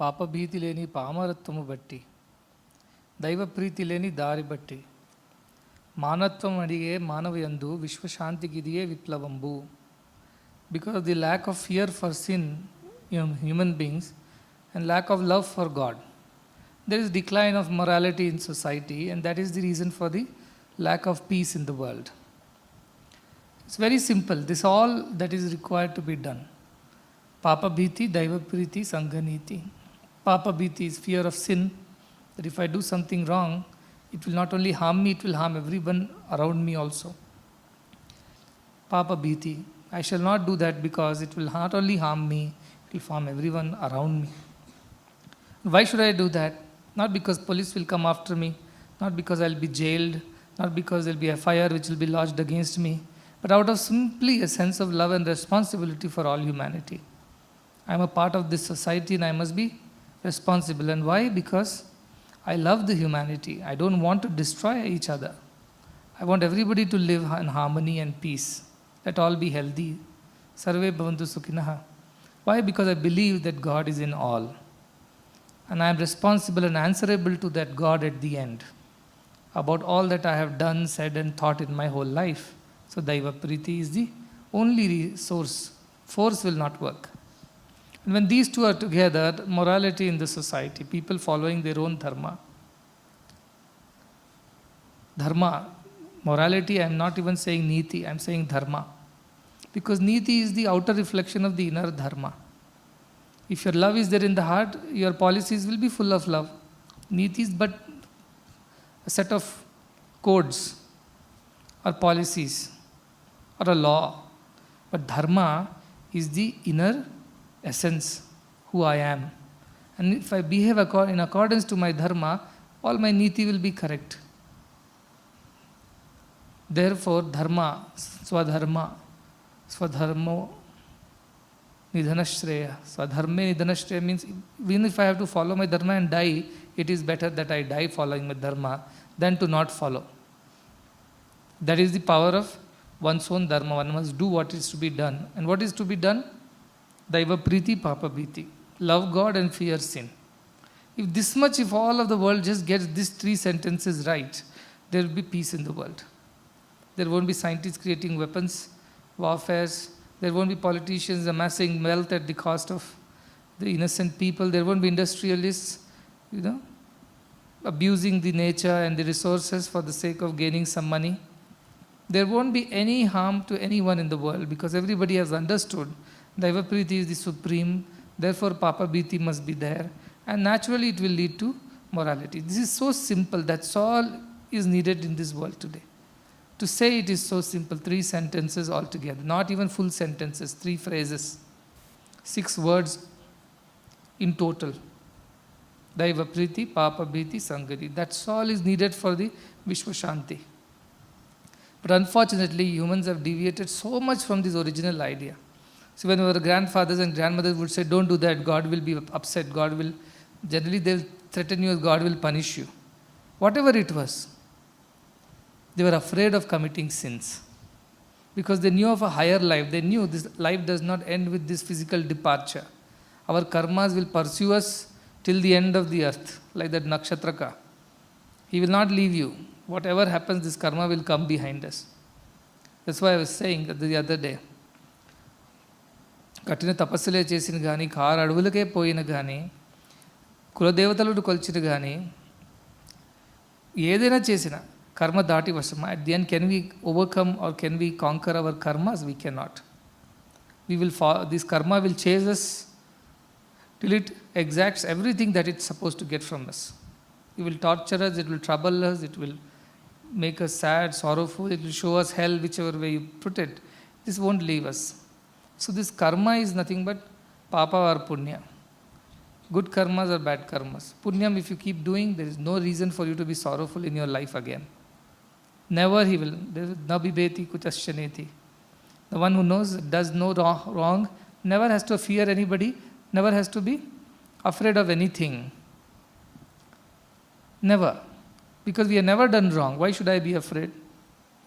పాపభీతి లేని పామరత్వము బట్టి, దైవప్రీతి లేని దారి బట్టి, మానత్వం అడిగే మానవయందు విశ్వశాంతికిదియే విప్లవంబు. Because of the lack of fear for sin in human beings and lack of love for God, there is decline of morality in society, and that is the reason for the lack of peace in the world. It's very simple. This is all that is required to be done. Papa bhiti, daiva priti, sanghaniti. Papa bhiti is fear of sin, that if I do something wrong, it will not only harm me, it will harm everyone around me also. Papa bhiti, I shall not do that because it will not only harm me, it will harm everyone around me. Why should I do that? Not because police will come after me, not because I'll be jailed, not because there'll be a fire which will be lodged against me, but out of simply a sense of love and responsibility for all humanity. I'm a part of this society and I must be responsible. And why? Because I love the humanity. I don't want to destroy each other. I want everybody to live in harmony and peace. Let all be healthy. Sarve bhavantu sukhinaha. Why? Because I believe that God is in all. And I am responsible and answerable to that God at the end about all that I have done, said and thought in my whole life. So Daiva Priti is the only source. Force will not work. And when these two are together, morality in the society, people following their own dharma. Dharma, morality, I am not even saying niti, I am saying dharma. Because niti is the outer reflection of the inner dharma. If your love is there in the heart, your policies will be full of love. Niti is but a set of codes or policies or a law. But dharma is the inner essence, who I am. And if I behave in accordance to my dharma, all my niti will be correct. Therefore, dharma, swadharma, swadharmo nidhanashreya. Swadharme nidhanashreya means even if I have to follow my dharma and die, it is better that I die following my dharma than to not follow. That is the power of one's own dharma. One must do what is to be done. And what is to be done? Daiva priti, papa bhiti. Love God and fear sin. If all of the world just gets these 3 sentences right, there will be peace in the world. There won't be scientists creating weapons, warfares. There won't be politicians amassing wealth at the cost of the innocent people. There won't be industrialists, abusing the nature and the resources for the sake of gaining some money. There won't be any harm to anyone in the world because everybody has understood Daiva Priti is the supreme, therefore Papa Bhiti must be there, and naturally it will lead to morality. This is so simple, that's all is needed in this world today. To say it is so simple, 3 sentences altogether, not even full sentences, 3 phrases, 6 words in total. Daiva Priti, Papa Bhiti, Sanghati. That's all is needed for the Vishwa Shanti. But unfortunately, humans have deviated so much from this original idea. So when our grandfathers and grandmothers would say, don't do that, God will be upset, generally they'll threaten you, God will punish you. Whatever it was, they were afraid of committing sins. Because they knew of a higher life. They knew this life does not end with this physical departure. Our karmas will pursue us till the end of the earth, like that Nakshatraka. He will not leave you. Whatever happens, this karma will come behind us. That's why I was saying the other day, కఠిన తపస్సులే చేసిన కానీ, car అడవులకే పోయిన కానీ, కులదేవతలను కొలిచిన కానీ, ఏదైనా చేసిన కర్మ దాటి వశమా. At the end, can we overcome or can we conquer our karmas? We cannot. This karma will chase us till it exacts everything that it's supposed to get from us. It will torture us, it will trouble us, it will make us sad, sorrowful, it will show us hell, whichever way you put it. This won't leave us. So this karma is nothing but papa or punya. Good karmas or bad karmas. Punyam, if you keep doing, there is no reason for you to be sorrowful in your life again. Never he will. Nabibeti kutasyaneti. The one who knows, does no wrong, never has to fear anybody, never has to be afraid of anything. Never. Because we have never done wrong. Why should I be afraid?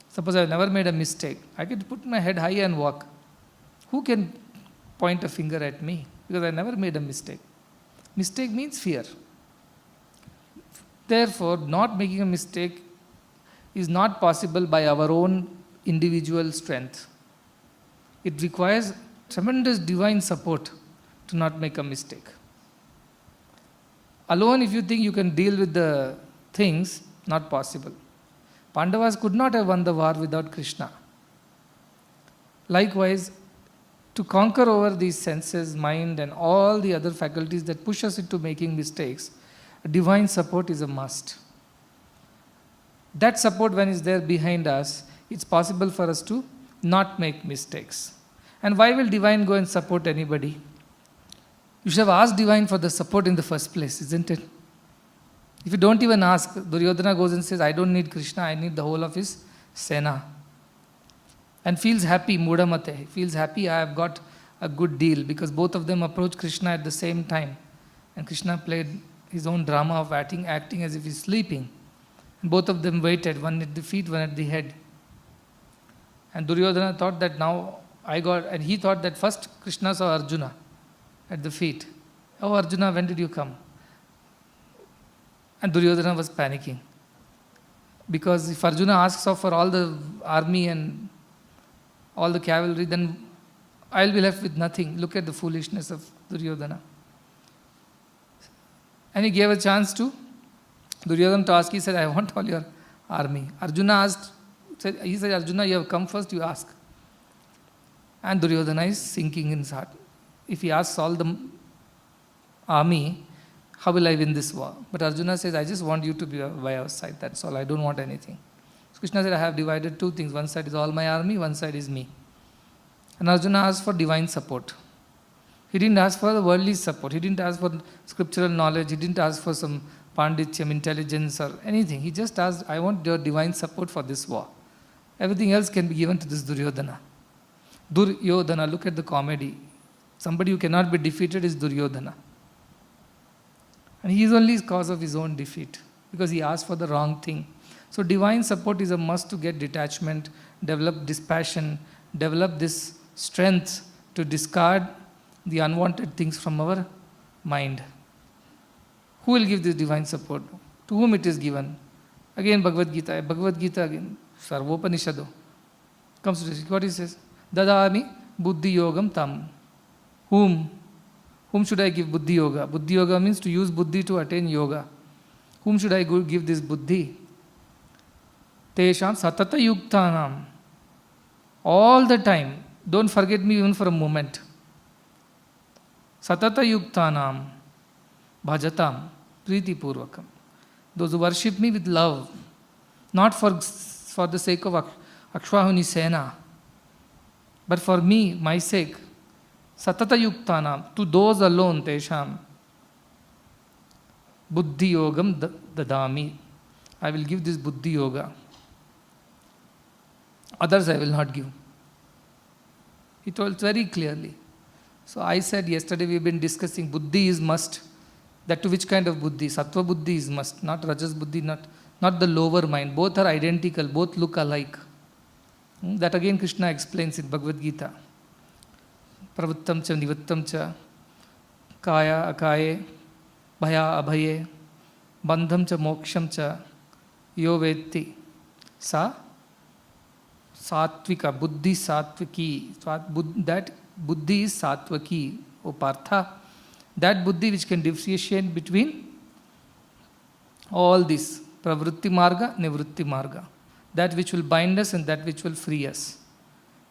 Suppose I have never made a mistake. I can put my head high and walk. Who can point a finger at me? Because I never made a mistake. Mistake means fear. Therefore, not making a mistake is not possible by our own individual strength. It requires tremendous divine support to not make a mistake. Alone, if you think you can deal with the things, not possible. Pandavas could not have won the war without Krishna. Likewise, to conquer over these senses, mind, and all the other faculties that push us into making mistakes, divine support is a must. That support, when it's there behind us, it's possible for us to not make mistakes. And why will divine go and support anybody? You should have asked divine for the support in the first place, isn't it? If you don't even ask, Duryodhana goes and says, I don't need Krishna, I need the whole of his Sena. And feels happy, Mudamate, feels happy, I have got a good deal, because both of them approached Krishna at the same time. And Krishna played his own drama of acting as if he's sleeping. And both of them waited, one at the feet, one at the head. And Duryodhana thought that now and he thought that first Krishna saw Arjuna at the feet. Oh Arjuna, when did you come? And Duryodhana was panicking. Because if Arjuna asks for all the army and all the cavalry, then I'll be left with nothing. Look at the foolishness of Duryodhana. And he gave a chance to Duryodhana to ask. He said, I want all your army. Arjuna asked, he said, Arjuna, you have come first, you ask. And Duryodhana is sinking in his heart. If he asks all the army, how will I win this war? But Arjuna says, I just want you to be by our side, that's all, I don't want anything. So Krishna said, I have divided two things, one side is all my army, one side is me. And Arjuna asked for divine support. He didn't ask for the worldly support, he didn't ask for scriptural knowledge, he didn't ask for some pandityam, intelligence or anything. He just asked, I want your divine support for this war. Everything else can be given to this Duryodhana. Duryodhana, look at the comedy. Somebody who cannot be defeated is Duryodhana. And he is only cause of his own defeat, because he asked for the wrong thing. So divine support is a must to get detachment, develop dispassion, develop this strength to discard the unwanted things from our mind. Who will give this divine support? To whom it is given? Again Bhagavad Gita. Bhagavad Gita again. Sarvopanishado. Comes to this. What he says? Dadami buddhi yogam tam. Whom? Whom should I give buddhi yoga? Buddhi yoga means to use buddhi to attain yoga. Whom should I give this buddhi? Tesham satata yuktanam. All the time. Don't forget me even for a moment. Satata yuktanam. Bhajatam. Priti purvakam. Those who worship me with love. Not for the sake of Akshvahuni Sena. But for me, my sake, satata yuktanam, to those alone, tesham, buddhi yogam dadami. I will give this buddhi yoga. Others I will not give. He told very clearly. So I said yesterday we've been discussing buddhi is must. That to which kind of buddhi? Sattva buddhi is must, not rajas buddhi, not the lower mind. Both are identical, both look alike. That again Krishna explains in Bhagavad Gita. Pravuttam cha nivuttam cha, kaya akaye, bhaya abhaye, bandham cha moksham cha, yo vetti. Sa satvika, buddhi satviki. That buddhi is satvaki, O Partha. That buddhi which can differentiate between all this. Pravritti marga, nivritti marga. That which will bind us and that which will free us.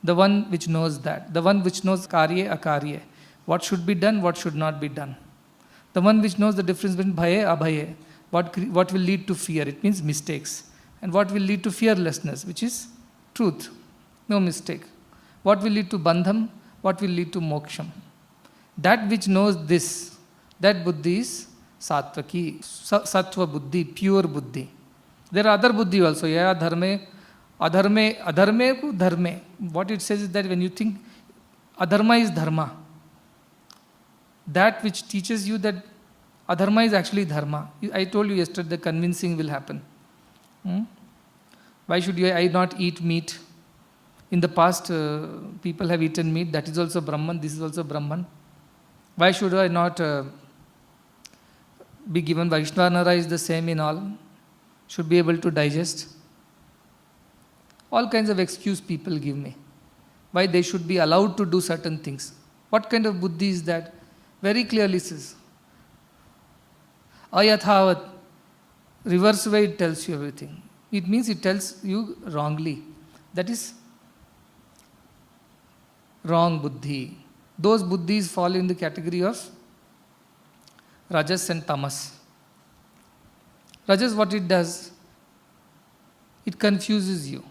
The one which knows that. The one which knows karye, akarye. What should be done, what should not be done. The one which knows the difference between bhaye, abhaye. What will lead to fear? It means mistakes. And what will lead to fearlessness, which is truth. No mistake. What will lead to bandham? What will lead to moksham? That which knows this, that buddhi is satvaki, sattva buddhi, pure buddhi. There are other buddhi also. Yeah, dharme, adharme ku dharme. What it says is that when you think adharma is dharma, that which teaches you that adharma is actually dharma. I told you yesterday the convincing will happen. Why should I not eat meat? In the past, people have eaten meat. That is also Brahman. This is also Brahman. Why should I not be given Vaishnavara is the same in all, should be able to digest. All kinds of excuse people give me. Why they should be allowed to do certain things. What kind of buddhi is that? Very clearly says, ayathavat, reverse way it tells you everything. It means it tells you wrongly. That is wrong buddhi. Those buddhis fall in the category of rajas and tamas. Rajas, what it does, it confuses you.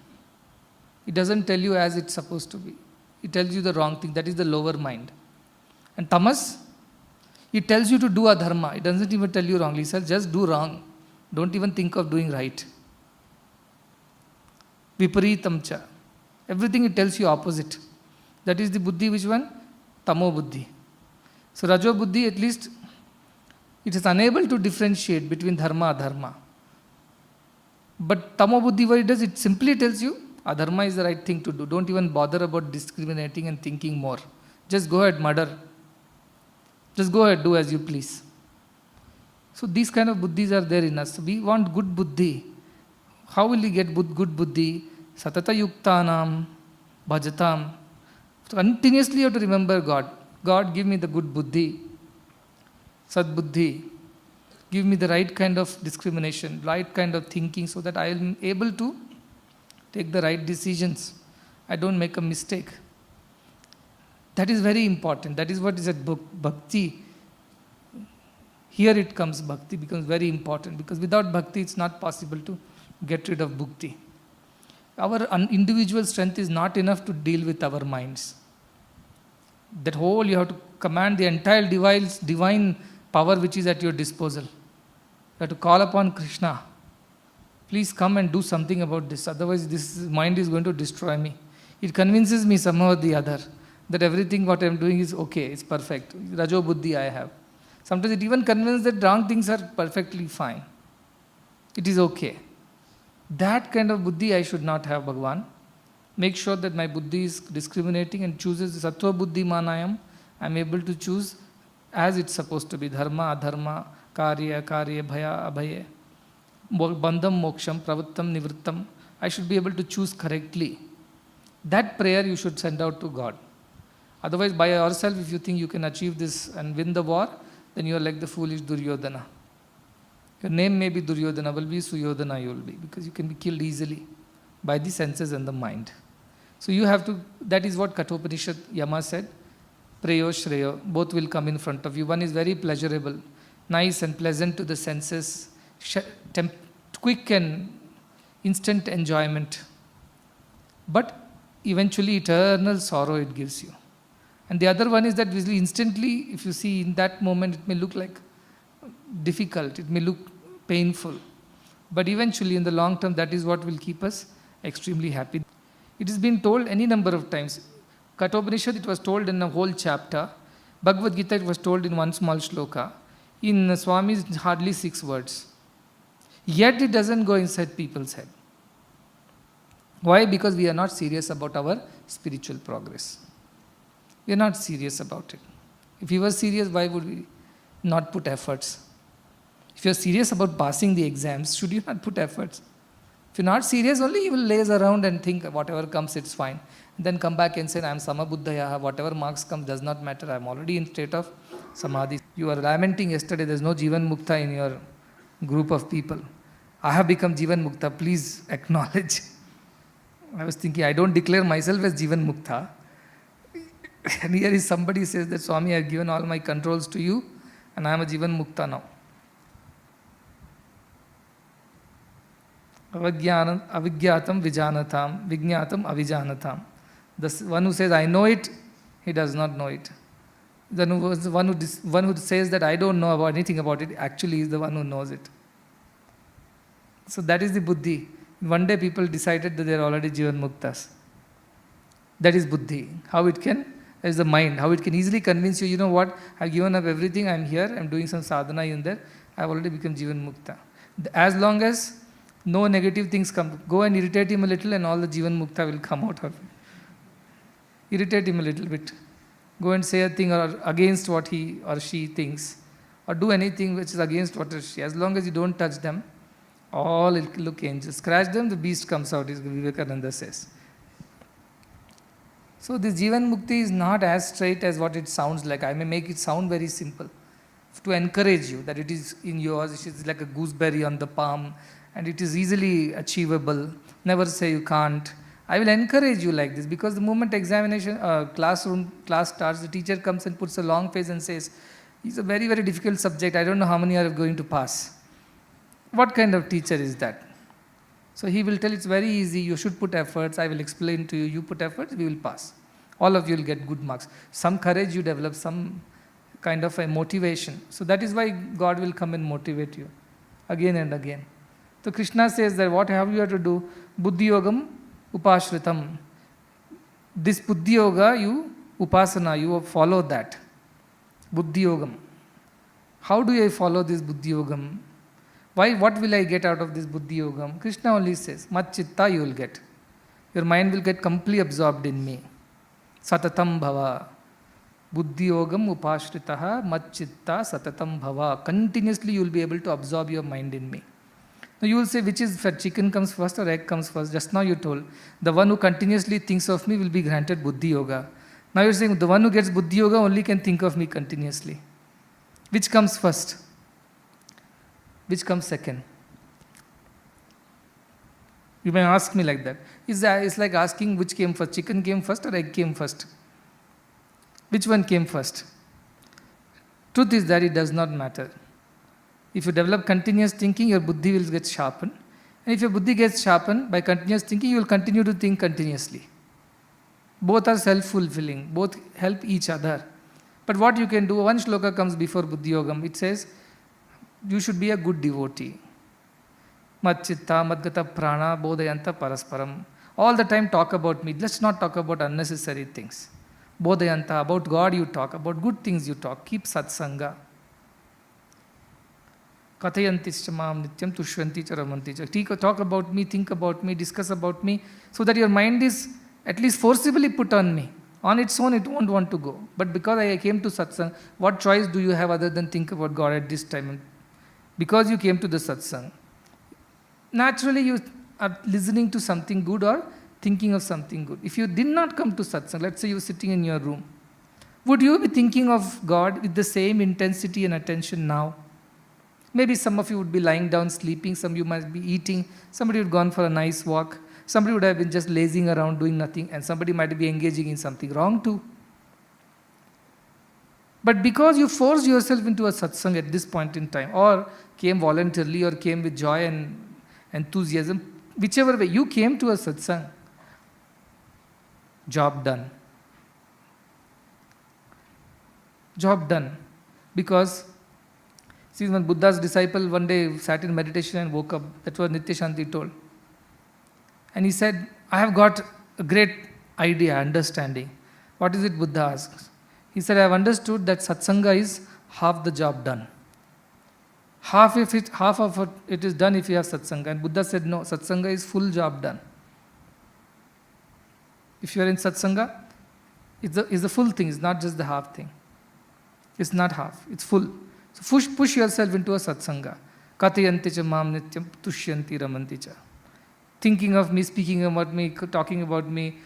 It doesn't tell you as it's supposed to be. It tells you the wrong thing. That is the lower mind. And tamas, it tells you to do adharma. It doesn't even tell you wrongly. It says just do wrong. Don't even think of doing right. Viparitamcha. Everything it tells you opposite. That is the buddhi, which one? Tamo buddhi. So Rajo buddhi, at least, it is unable to differentiate between dharma and adharma. But Tamo buddhi, what it does, it simply tells you, adharma is the right thing to do. Don't even bother about discriminating and thinking more. Just go ahead, murder. Just go ahead, do as you please. So these kind of buddhis are there in us. So we want good buddhi. How will we get good buddhi? Satata yuktanam, bhajatam. So continuously you have to remember God. God, give me the good buddhi, sad buddhi. Give me the right kind of discrimination, right kind of thinking, so that I am able to take the right decisions. I don't make a mistake. That is very important. That is what is at bhakti. Here it comes, bhakti becomes very important, because without bhakti it's not possible to get rid of bhukti. Our individual strength is not enough to deal with our minds. That whole, you have to command the entire divine power which is at your disposal. You have to call upon Krishna. Please come and do something about this. Otherwise this mind is going to destroy me. It convinces me somehow or the other that everything what I am doing is okay, it's perfect. Rajo buddhi I have. Sometimes it even convinces that wrong things are perfectly fine. It is okay. That kind of buddhi I should not have, Bhagavan. Make sure that my buddhi is discriminating and chooses the sattva buddhi manayam. I am able to choose as it's supposed to be. Dharma, adharma, karya, bhaya, abhaya. Bandham, moksham, pravittam, nivrittam. I should be able to choose correctly. That prayer you should send out to God. Otherwise, by yourself, if you think you can achieve this and win the war, then you are like the foolish Duryodhana. Your name may be Duryodhana, will be Suyodhana you will be, because you can be killed easily by the senses and the mind. So you have to, that is what Kathopanishad Yama said, Preyo Shreyo, both will come in front of you. One is very pleasurable, nice and pleasant to the senses, quick and instant enjoyment. But eventually eternal sorrow it gives you. And the other one is that instantly, if you see in that moment, it may look like difficult, it may look painful. But eventually in the long term, that is what will keep us extremely happy. It has been told any number of times. Kathopanishad, it was told in a whole chapter. Bhagavad Gita, it was told in one small shloka. In Swami's, hardly 6 words. Yet it doesn't go inside people's head. Why? Because we are not serious about our spiritual progress. We are not serious about it. If we were serious, why would we not put efforts? If you are serious about passing the exams, should you not put efforts? If you are not serious, only you will laze around and think whatever comes, it's fine. And then come back and say, I am Samabuddhaya, whatever marks come does not matter, I am already in state of Samadhi. You are lamenting yesterday, there is no Jivan Mukta in your group of people. I have become Jivan Mukta, please acknowledge. I was thinking, I don't declare myself as Jivan Mukta. And here is somebody says that Swami, I have given all my controls to you and I am a Jivan Mukta now. Avigyatam vijanatam, vignatam avijanatam. The one who says, I know it, he does not know it. The one who says that I don't know about anything about it, actually is the one who knows it. So that is the buddhi. One day people decided that they are already Jivan Muktas. That is buddhi. How it can, that is the mind. How it can easily convince you, you know what, I have given up everything, I am here, I am doing some sadhana in there, I have already become Jivan Mukta. As long as no negative things come, go and irritate him a little and all the Jivan Mukta will come out of it. Irritate him a little bit. Go and say a thing or against what he or she thinks. or do anything which is against what is she. As long as you don't touch them, all will look angels. Scratch them, the beast comes out, as Vivekananda says. So this Jivan Mukti is not as straight as what it sounds like. I may make it sound very simple to encourage you that it is in yours, it is like a gooseberry on the palm and it is easily achievable. Never say you can't. I will encourage you like this, because the moment examination, class starts, the teacher comes and puts a long face and says, it's a very, very difficult subject, I don't know how many are going to pass. What kind of teacher is that? So he will tell it's very easy, you should put efforts, I will explain to you, you put efforts, we will pass. All of you will get good marks. Some courage you develop, some kind of a motivation. So that is why God will come and motivate you again and again. So Krishna says that what have you to do? Buddhi yogam upashritam. This buddhi yoga, you upasana, you follow that. Buddhi yogam. How do I follow this buddhi yogam? Why? What will I get out of this buddhi yogam? Krishna only says, mat chitta you will get. Your mind will get completely absorbed in me. Satatam bhava. Buddhi yogam upashritaha mat chitta satatam bhava. Continuously you will be able to absorb your mind in me. Now you will say, which is first, chicken comes first or egg comes first? Just now you told, the one who continuously thinks of me will be granted buddhi yoga. Now you are saying, the one who gets buddhi yoga only can think of me continuously. Which comes first? Which comes second? You may ask me like that. It's like asking which came first, chicken came first or egg came first? Which one came first? Truth is that it does not matter. If you develop continuous thinking, your buddhi will get sharpened. And if your buddhi gets sharpened by continuous thinking, you will continue to think continuously. Both are self-fulfilling. Both help each other. But what you can do, one shloka comes before buddhi yogam. It says, you should be a good devotee. Mat chitta, madgata prana, bodhayanta parasparam. All the time talk about me. Let's not talk about unnecessary things. Bodhayanta, about God you talk, about good things you talk. Keep satsanga. Kathayantischa mam nityam tushyanti cha ramanti cha. Talk about me, think about me, discuss about me, so that your mind is at least forcibly put on me. On its own, it won't want to go. But because I came to satsang, what choice do you have other than think about God at this time? Because you came to the satsang, naturally you are listening to something good or thinking of something good. If you did not come to satsang, let's say you're sitting in your room, would you be thinking of God with the same intensity and attention now? Maybe some of you would be lying down sleeping, some of you might be eating, somebody would have gone for a nice walk, somebody would have been just lazing around doing nothing, and somebody might be engaging in something wrong too. But because you forced yourself into a satsang at this point in time, or came voluntarily, or came with joy and enthusiasm, whichever way, you came to a satsang, job done. Job done. Because, see, when Buddha's disciple one day sat in meditation and woke up, that's what Nitya Shanti told. And he said, I have got a great idea, understanding. What is it, Buddha asks? He said, I have understood that satsanga is half the job done. Half of it is done if you have satsanga. And Buddha said, no, satsanga is full job done. If you are in satsanga, it's the full thing, it's not just the half thing. It's not half, it's full. So push yourself into a satsanga. Kathayanti cha mam nityam tushyanti ramanti cha. Thinking of me, speaking about me, talking about me.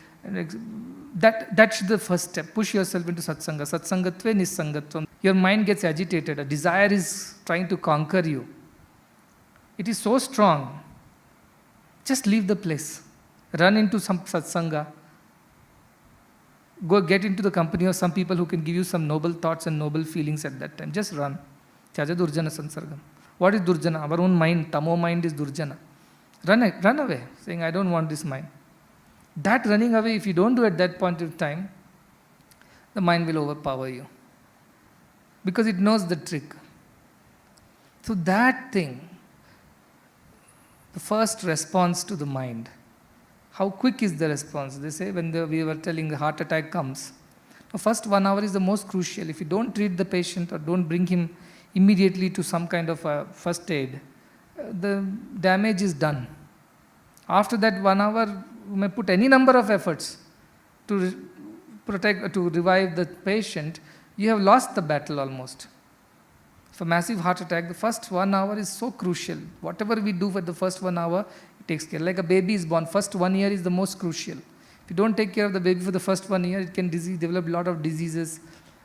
That's the first step. Push yourself into satsanga. Satsangatve nissangatvam. Your mind gets agitated. A desire is trying to conquer you. It is so strong. Just leave the place. Run into some satsanga. Go get into the company of some people who can give you some noble thoughts and noble feelings at that time. Just run. Tyaja durjana sansargam. What is durjana? Our own mind, tamo mind is durjana. Run away, saying, I don't want this mind. That running away, if you don't do at that point of time, the mind will overpower you. Because it knows the trick. So that thing, the first response to the mind, how quick is the response? They say when we were telling the heart attack comes, the first 1 hour is the most crucial. If you don't treat the patient or don't bring him immediately to some kind of a first aid, the damage is done. After that 1 hour, you may put any number of efforts to revive the patient, you have lost the battle almost. For massive heart attack, the first 1 hour is so crucial. Whatever we do for the first 1 hour, it takes care. Like a baby is born, first 1 year is the most crucial. If you don't take care of the baby for the first 1 year, it can develop a lot of diseases,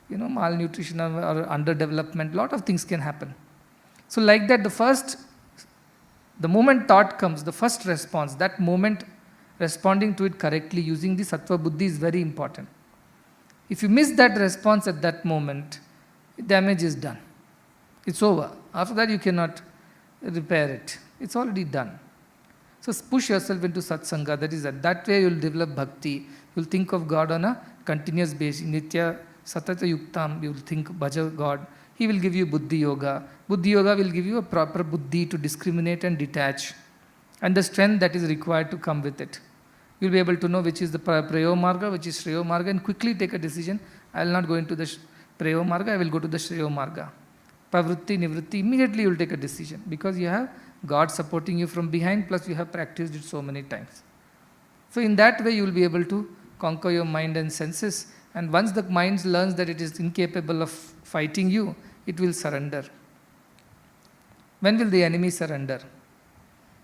malnutrition or underdevelopment, lot of things can happen. So like that, the moment thought comes, the first response, that moment responding to it correctly using the sattva buddhi is very important. If you miss that response at that moment, damage is done. It's over. After that, you cannot repair it. It's already done. So push yourself into satsanga. That way you will develop bhakti. You will think of God on a continuous basis. Nitya satata yuktam. You will think bhaja God. He will give you buddhi yoga. Buddhi yoga will give you a proper buddhi to discriminate and detach, and the strength that is required to come with it. You will be able to know which is the prayo marga, which is shreyo marga, and quickly take a decision. I will not go into the prayo marga. I will go to the shreyo marga. Pravritti, nivritti, immediately you will take a decision because you have God supporting you from behind, plus you have practiced it so many times. So in that way you will be able to conquer your mind and senses, and once the mind learns that it is incapable of fighting you, it will surrender. When will the enemy surrender?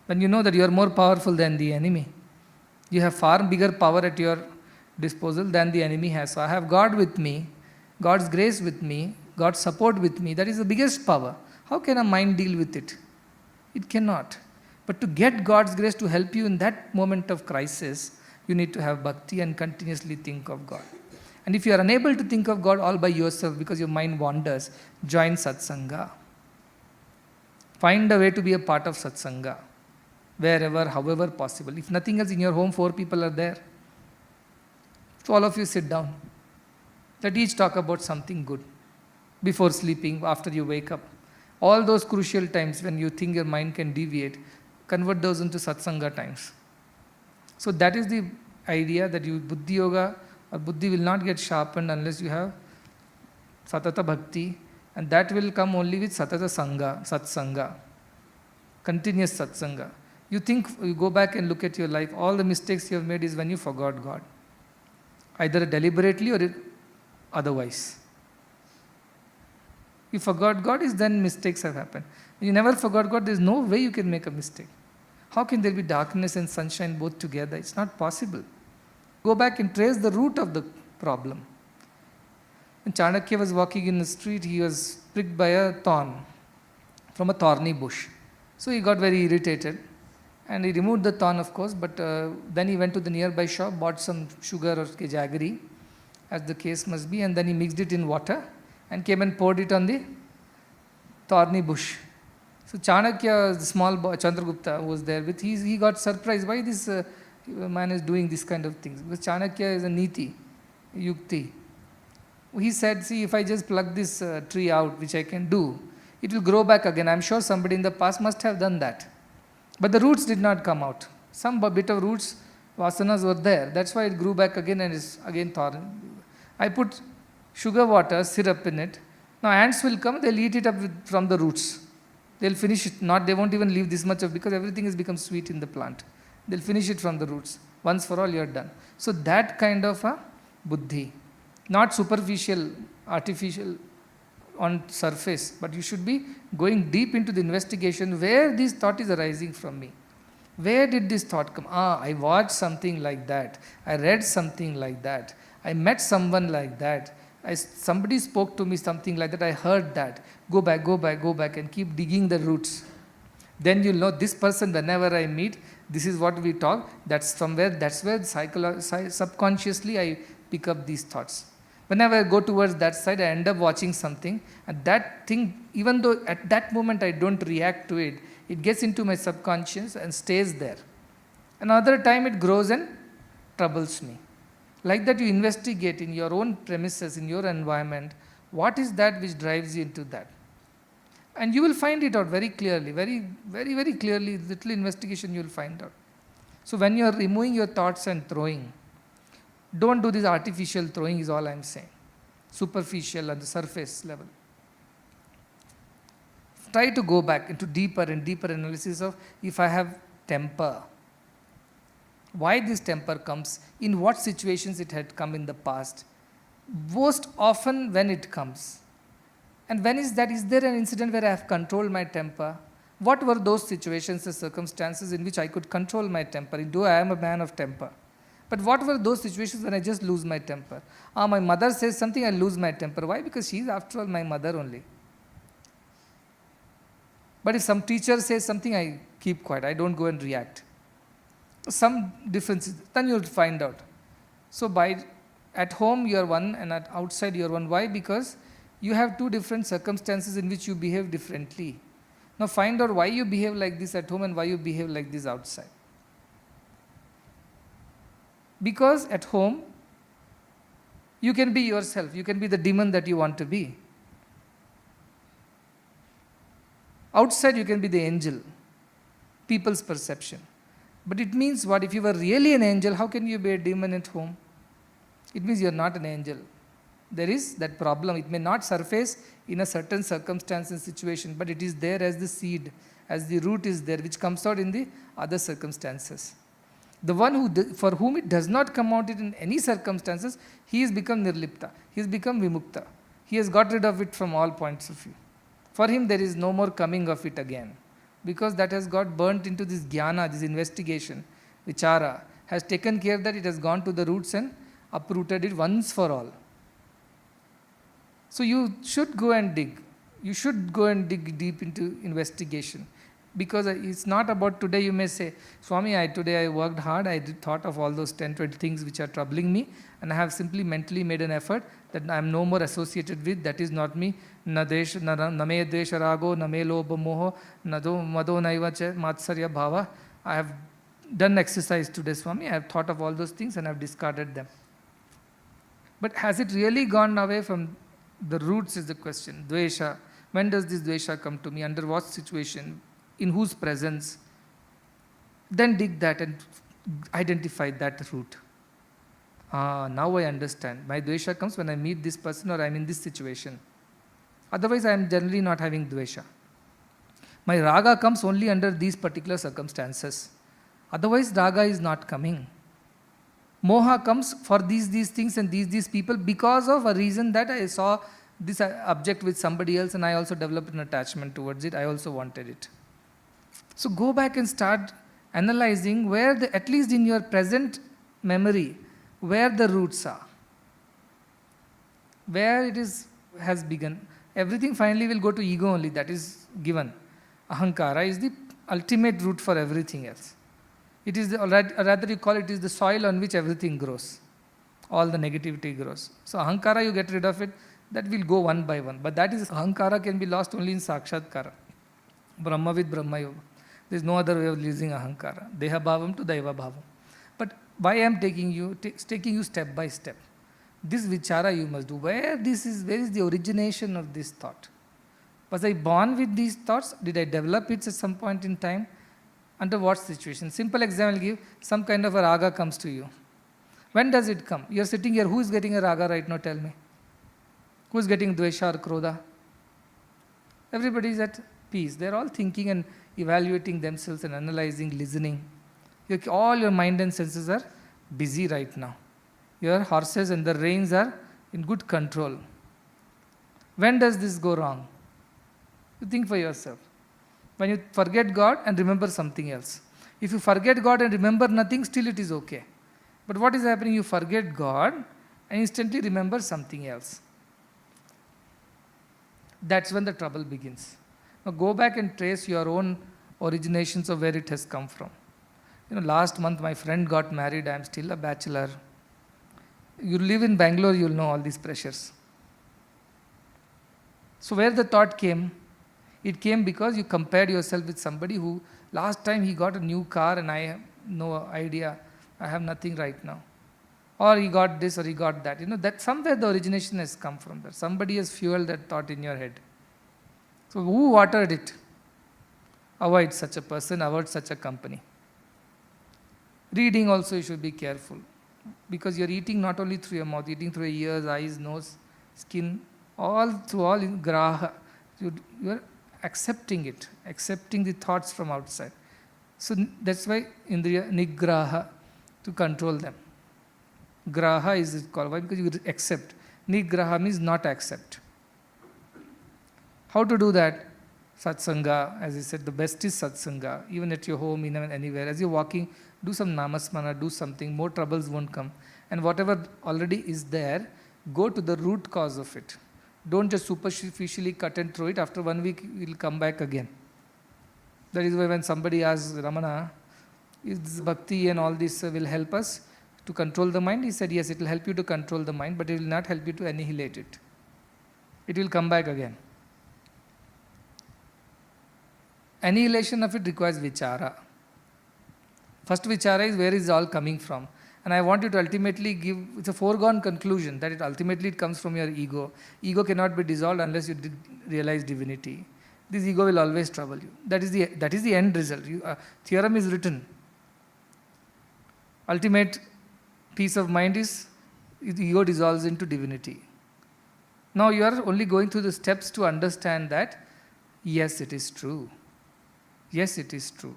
When you know that you are more powerful than the enemy. You have far bigger power at your disposal than the enemy has. So I have God with me, God's grace with me, God's support with me. That is the biggest power. How can a mind deal with it? It cannot. But to get God's grace to help you in that moment of crisis, you need to have bhakti and continuously think of God. And if you are unable to think of God all by yourself because your mind wanders, join satsanga. Find a way to be a part of satsanga, wherever, however possible. If nothing else, in your home, 4 people are there. So all of you sit down. Let each talk about something good before sleeping, after you wake up. All those crucial times when you think your mind can deviate, convert those into satsanga times. So that is the idea, that you buddhi yoga or buddhi will not get sharpened unless you have satata bhakti, and that will come only with satata sangha, satsanga, continuous satsanga. You think, you go back and look at your life, all the mistakes you have made is when you forgot God, either deliberately or otherwise. You forgot God, is then mistakes have happened. When you never forgot God, there is no way you can make a mistake. How can there be darkness and sunshine both together? It's not possible. Go back and trace the root of the problem. When Chanakya was walking in the street, he was pricked by a thorn from a thorny bush. So he got very irritated and he removed the thorn, of course, but then he went to the nearby shop, bought some sugar or jaggery, as the case must be, and then he mixed it in water and came and poured it on the thorny bush. So Chanakya, the small boy, Chandragupta, who was there with, he got surprised. Why this man is doing this kind of things? Because Chanakya is a niti, yukti. He said, see, if I just pluck this tree out, which I can do, it will grow back again. I'm sure somebody in the past must have done that. But the roots did not come out. Some bit of roots, vasanas were there. That's why it grew back again and is again thorn. I put sugar water, syrup in it. Now ants will come, they'll eat it up from the roots. They'll finish it. They won't even leave this much of, because everything has become sweet in the plant. They'll finish it from the roots. Once for all, you're done. So that kind of a buddhi, not superficial, artificial on surface, but you should be going deep into the investigation where this thought is arising from me. Where did this thought come? I watched something like that. I read something like that. I met someone like that. Somebody spoke to me something like that. I heard that. Go back and keep digging the roots. Then you'll know this person, whenever I meet, this is what we talk. That's where subconsciously I pick up these thoughts. Whenever I go towards that side, I end up watching something, and that thing, even though at that moment I don't react to it, it gets into my subconscious and stays there. Another time it grows and troubles me. Like that, you investigate in your own premises, in your environment, what is that which drives you into that. And you will find it out very clearly, very, very, very clearly. Little investigation you will find out. So when you are removing your thoughts and throwing, don't do this artificial throwing is all I am saying. Superficial at the surface level. Try to go back into deeper and deeper analysis of, if I have temper, why this temper comes, in what situations it had come in the past. Most often when it comes, And when is that? Is there an incident where I have controlled my temper? What were those situations and circumstances in which I could control my temper? Though I am a man of temper. But what were those situations when I just lose my temper? My mother says something, I lose my temper. Why? Because she is after all my mother only. But if some teacher says something, I keep quiet. I don't go and react. Some differences, then you'll find out. So at home you are one and at outside you are one. Why? Because you have two different circumstances in which you behave differently. Now find out why you behave like this at home and why you behave like this outside. Because at home, you can be yourself. You can be the demon that you want to be. Outside, you can be the angel. People's perception. But it means what? If you were really an angel, how can you be a demon at home? It means you are not an angel. There is that problem. It may not surface in a certain circumstance and situation, but it is there as the seed, as the root is there, which comes out in the other circumstances. The one for whom it does not come out in any circumstances, he has become nirlipta. He has become vimukta. He has got rid of it from all points of view. For him, there is no more coming of it again. Because that has got burnt into this jnana, this investigation, vichara, has taken care that it has gone to the roots and uprooted it once for all. So you should go and dig. You should go and dig deep into investigation. Because it's not about today you may say, Swami, today I worked hard, I thought of all those 10, 20 things which are troubling me, and I have simply mentally made an effort that I am no more associated with, that is not me. Na me dvesha rago, na me lobha moho, na mado naiva matsarya bhava. I have done exercise today, Swami, I have thought of all those things and I have discarded them. But has it really gone away from the roots is the question. Dvesha, when does this dvesha come to me? Under what situation? In whose presence? Then dig that and identify that root. Now I understand. My dvesha comes when I meet this person or I am in this situation. Otherwise, I am generally not having dvesha. My raga comes only under these particular circumstances. Otherwise, raga is not coming. Moha comes for these things and these people because of a reason that I saw this object with somebody else and I also developed an attachment towards it. I also wanted it. So go back and start analyzing where at least in your present memory, where the roots are. Where it has begun. Everything finally will go to ego only, that is given. Ahankara is the ultimate root for everything else. It is, rather you call it is the soil on which everything grows. All the negativity grows. So Ahankara, you get rid of it, that will go one by one. But that is, Ahankara can be lost only in Sakshatkara. Brahma with Brahma Yoga. There is no other way of losing Ahankara. Deha bhavam to Daiva bhavam. But why I am taking you step by step. This vichara you must do. Where is the origination of this thought? Was I born with these thoughts? Did I develop it at some point in time? Under what situation? Simple example give, some kind of a raga comes to you. When does it come? You are sitting here, who is getting a raga right now? Tell me. Who is getting dvesha or krodha? Everybody is at peace. They are all thinking and evaluating themselves and analyzing, listening. All your mind and senses are busy right now. Your horses and the reins are in good control. When does this go wrong? You think for yourself. When you forget God and remember something else. If you forget God and remember nothing, still it is okay. But what is happening? You forget God and instantly remember something else. That's when the trouble begins. Now go back and trace your own originations of where it has come from. Last month my friend got married. I am still a bachelor. You live in Bangalore, you'll know all these pressures. So where the thought came? It came because you compared yourself with somebody who last time he got a new car and I have no idea. I have nothing right now. Or he got this or he got that. That somewhere the origination has come from there. Somebody has fueled that thought in your head. So who watered it? Avoid such a person, avoid such a company. Reading also you should be careful. Because you are eating not only through your mouth, eating through your ears, eyes, nose, skin, all in graha. You are accepting it, accepting the thoughts from outside. So that's why indriya nigraha, to control them. Graha is called, why? Because you accept. Nigraha means not accept. How to do that? Satsanga, as I said, the best is satsanga. Even at your home, even anywhere. As you're walking, do some namasmana, do something, more troubles won't come. And whatever already is there, go to the root cause of it. Don't just superficially cut and throw it. After 1 week, it will come back again. That is why when somebody asks Ramana, is bhakti and all this will help us to control the mind? He said, yes, it will help you to control the mind, but it will not help you to annihilate it. It will come back again. Annihilation of it requires vichara. First vichara is where is all coming from. And I want you to ultimately give, it's a foregone conclusion that ultimately it comes from your ego. Ego cannot be dissolved unless you realize divinity. This ego will always trouble you. That is the end result. Theorem is written. Ultimate peace of mind is the ego dissolves into divinity. Now you are only going through the steps to understand that, yes, it is true. Yes, it is true.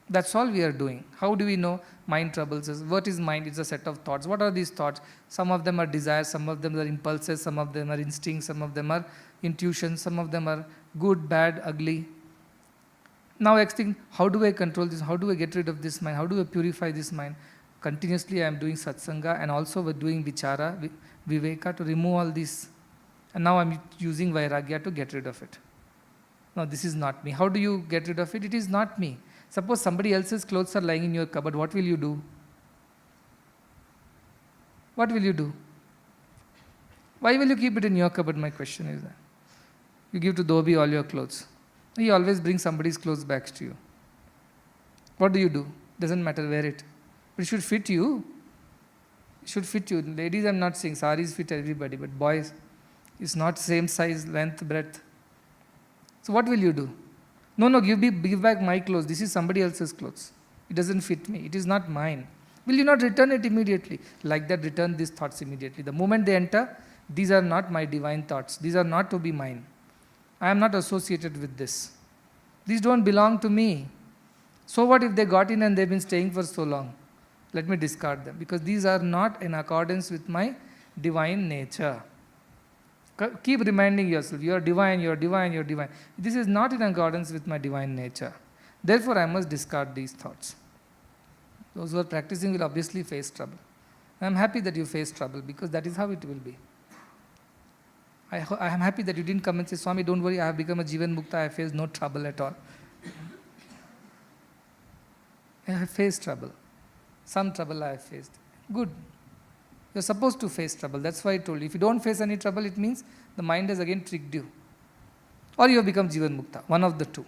That's all we are doing. How do we know mind troubles us? What is mind? It's a set of thoughts. What are these thoughts? Some of them are desires, some of them are impulses, some of them are instincts, some of them are intuitions, some of them are good, bad, ugly. Now next thing, how do I control this? How do I get rid of this mind? How do I purify this mind? Continuously I am doing satsanga and also we're doing vichara, viveka to remove all this. And now I'm using vairagya to get rid of it. No, this is not me. How do you get rid of it? It is not me. Suppose somebody else's clothes are lying in your cupboard, what will you do? What will you do? Why will you keep it in your cupboard? My question is that. You give to Dhobi all your clothes. He always brings somebody's clothes back to you. What do? Doesn't matter, wear it. But it should fit you. It should fit you. Ladies, I'm not saying saris fit everybody, but boys, it's not same size, length, breadth. So what will you do? No, give back my clothes. This is somebody else's clothes. It doesn't fit me. It is not mine. Will you not return it immediately? Like that, return these thoughts immediately. The moment they enter, these are not my divine thoughts. These are not to be mine. I am not associated with this. These don't belong to me. So what if they got in and they've been staying for so long? Let me discard them because these are not in accordance with my divine nature. Keep reminding yourself, you are divine, you are divine, you are divine. This is not in accordance with my divine nature. Therefore, I must discard these thoughts. Those who are practicing will obviously face trouble. I am happy that you face trouble because that is how it will be. I am happy that you didn't come and say, Swami, don't worry, I have become a Jivan Mukta, I face no trouble at all. I have faced trouble. Some trouble I have faced. Good. You're supposed to face trouble. That's why I told you. If you don't face any trouble, it means the mind has again tricked you. Or you have become Jivan Mukta, one of the two.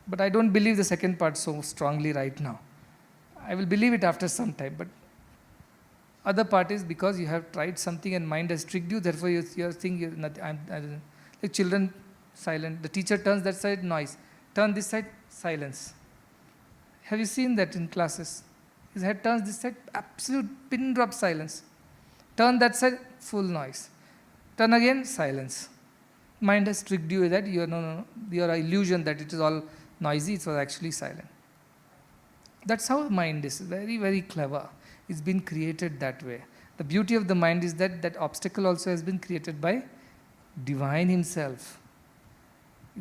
But I don't believe the second part so strongly right now. I will believe it after some time. But other part is because you have tried something and mind has tricked you, therefore you think you're nothing. Like children, silent. The teacher turns that side, noise. Turn this side, silence. Have you seen that in classes? His head turns this side, absolute pin drop silence. Turn that side, full noise. Turn again, silence. Mind has tricked you that your illusion that it is all noisy, it was actually silent. That's how mind is, very, very clever. It's been created that way. The beauty of the mind is that that obstacle also has been created by Divine Himself,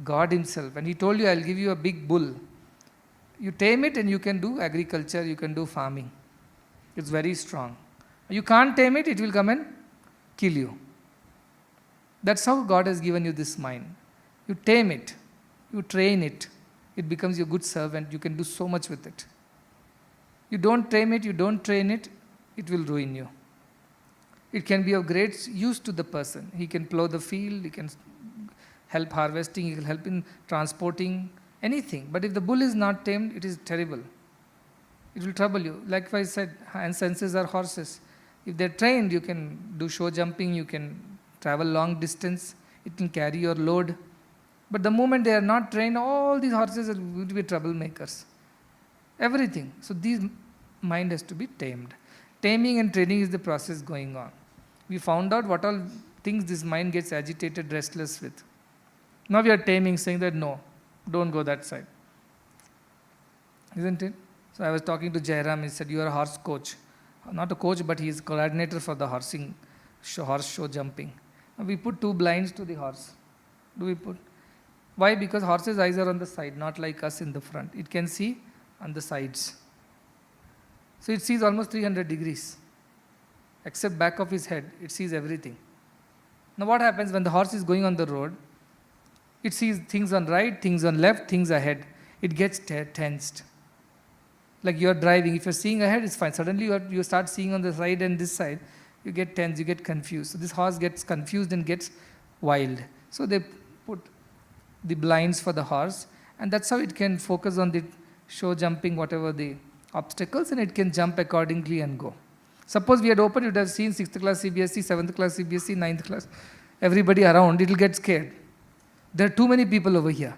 God Himself. And He told you, I'll give you a big bull. You tame it and you can do agriculture, you can do farming. It's very strong. You can't tame it, it will come and kill you. That's how God has given you this mind. You tame it, you train it, it becomes your good servant, you can do so much with it. You don't tame it, you don't train it, it will ruin you. It can be of great use to the person. He can plow the field, he can help harvesting, he can help in transporting, anything. But if the bull is not tamed, it is terrible. It will trouble you. Like I said, and senses are horses. If they're trained, you can do show jumping, you can travel long distance, it can carry your load. But the moment they are not trained, all these horses are going to be troublemakers. Everything. So this mind has to be tamed. Taming and training is the process going on. We found out what all things this mind gets agitated, restless with. Now we are taming, saying that no, don't go that side. Isn't it? So I was talking to Jairam, he said, you are a horse coach. Not a coach, but he is coordinator for the horse show jumping. We put 2 blinds to the horse. Do we put? Why? Because horse's eyes are on the side, not like us in the front. It can see on the sides. So it sees almost 300 degrees. Except back of his head, it sees everything. Now what happens when the horse is going on the road? It sees things on right, things on left, things ahead. It gets tensed. Like you are driving, if you're seeing ahead, it's fine. Suddenly you start seeing on the side and this side, you get tense, you get confused. So this horse gets confused and gets wild. So they put the blinds for the horse, and that's how it can focus on the show jumping, whatever the obstacles, and it can jump accordingly and go. Suppose we had opened, you would have seen 6th class CBSE, 7th class CBSE, 9th class, everybody around, it will get scared. There are too many people over here.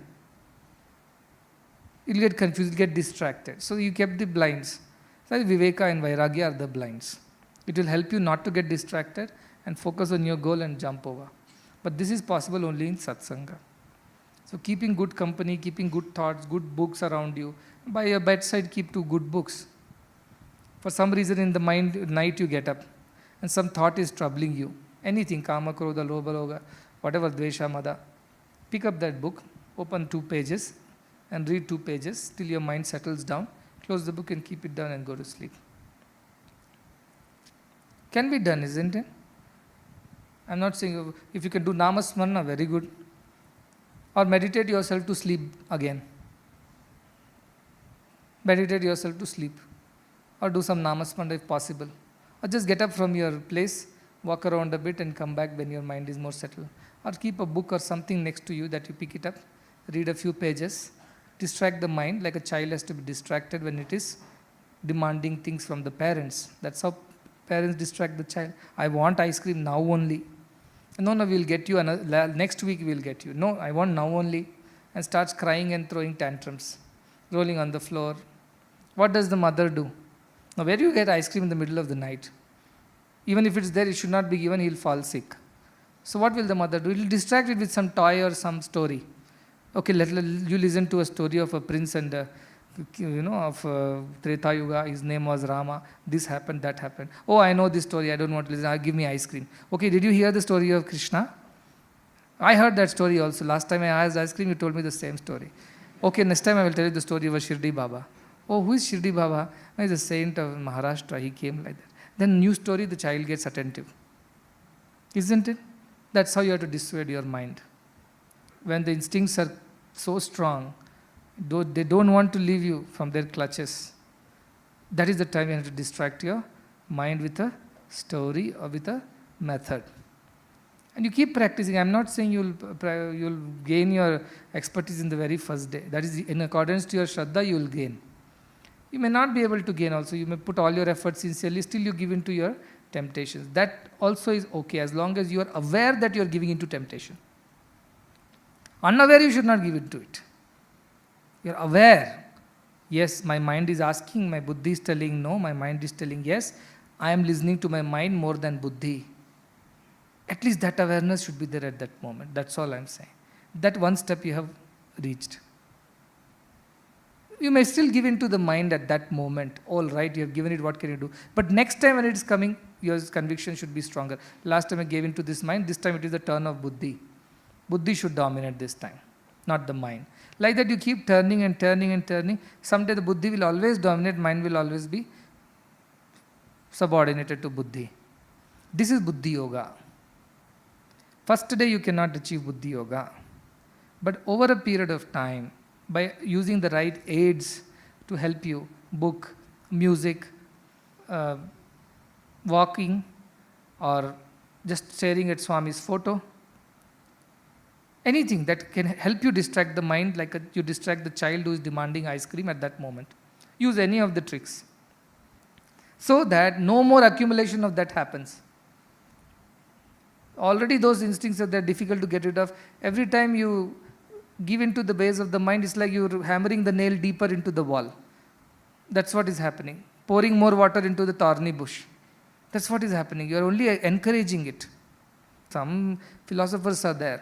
It will get confused, it will get distracted. So you kept the blinds. So Viveka and Vairagya are the blinds. It will help you not to get distracted and focus on your goal and jump over. But this is possible only in satsanga. So keeping good company, keeping good thoughts, good books around you. By your bedside, keep 2 good books. For some reason in the mind, night you get up and some thought is troubling you. Anything, kama, krodha, lobha, loga, whatever, dvesha, mada. Pick up that book, open 2 pages and read 2 pages till your mind settles down. Close the book and keep it down and go to sleep. Can be done, isn't it? I'm not saying if you can do namasmarana, very good. Or meditate yourself to sleep again. Meditate yourself to sleep. Or do some namasmarana if possible. Or just get up from your place, walk around a bit and come back when your mind is more settled. Or keep a book or something next to you that you pick it up, read a few pages, distract the mind like a child has to be distracted when it is demanding things from the parents. That's how parents distract the child. I want ice cream now only. No, we'll get you next week we'll get you. No, I want now only. And starts crying and throwing tantrums, rolling on the floor. What does the mother do? Now where do you get ice cream in the middle of the night? Even if it's there, it should not be given, he'll fall sick. So what will the mother do? It will distract it with some toy or some story. Okay, you listen to a story of a prince and of Treta Yuga. His name was Rama. This happened, that happened. Oh, I know this story. I don't want to listen. Give me ice cream. Okay, did you hear the story of Krishna? I heard that story also. Last time I asked ice cream, you told me the same story. Okay, next time I will tell you the story of Shirdi Baba. Oh, who is Shirdi Baba? No, he's a saint of Maharashtra. He came like that. Then new story, the child gets attentive. Isn't it? That's how you have to dissuade your mind. When the instincts are so strong, they don't want to leave you from their clutches. That is the time you have to distract your mind with a story or with a method. And you keep practicing. I'm not saying you'll gain your expertise in the very first day. That is in accordance to your Shraddha, you will gain. You may not be able to gain also. You may put all your efforts sincerely, still you give in to your temptations. That also is okay as long as you are aware that you are giving into temptation. Unaware, you should not give in to it. You are aware. Yes, my mind is asking, my buddhi is telling no, my mind is telling yes. I am listening to my mind more than buddhi. At least that awareness should be there at that moment. That's all I am saying. That one step you have reached. You may still give in to the mind at that moment. All right, you have given it, what can you do? But next time when it is coming, your conviction should be stronger. Last time I gave in to this mind, this time it is the turn of buddhi. Buddhi should dominate this time, not the mind. Like that you keep turning and turning and turning. Someday the buddhi will always dominate, mind will always be subordinated to buddhi. This is buddhi yoga. First day you cannot achieve buddhi yoga. But over a period of time, by using the right aids to help you, book, music, walking, or just staring at Swami's photo, anything that can help you distract the mind like you distract the child who is demanding ice cream at that moment. Use any of the tricks. So that no more accumulation of that happens. Already those instincts are there, difficult to get rid of. Every time you give into the base of the mind, it's like you're hammering the nail deeper into the wall. That's what is happening. Pouring more water into the thorny bush. That's what is happening. You're only encouraging it. Some philosophers are there.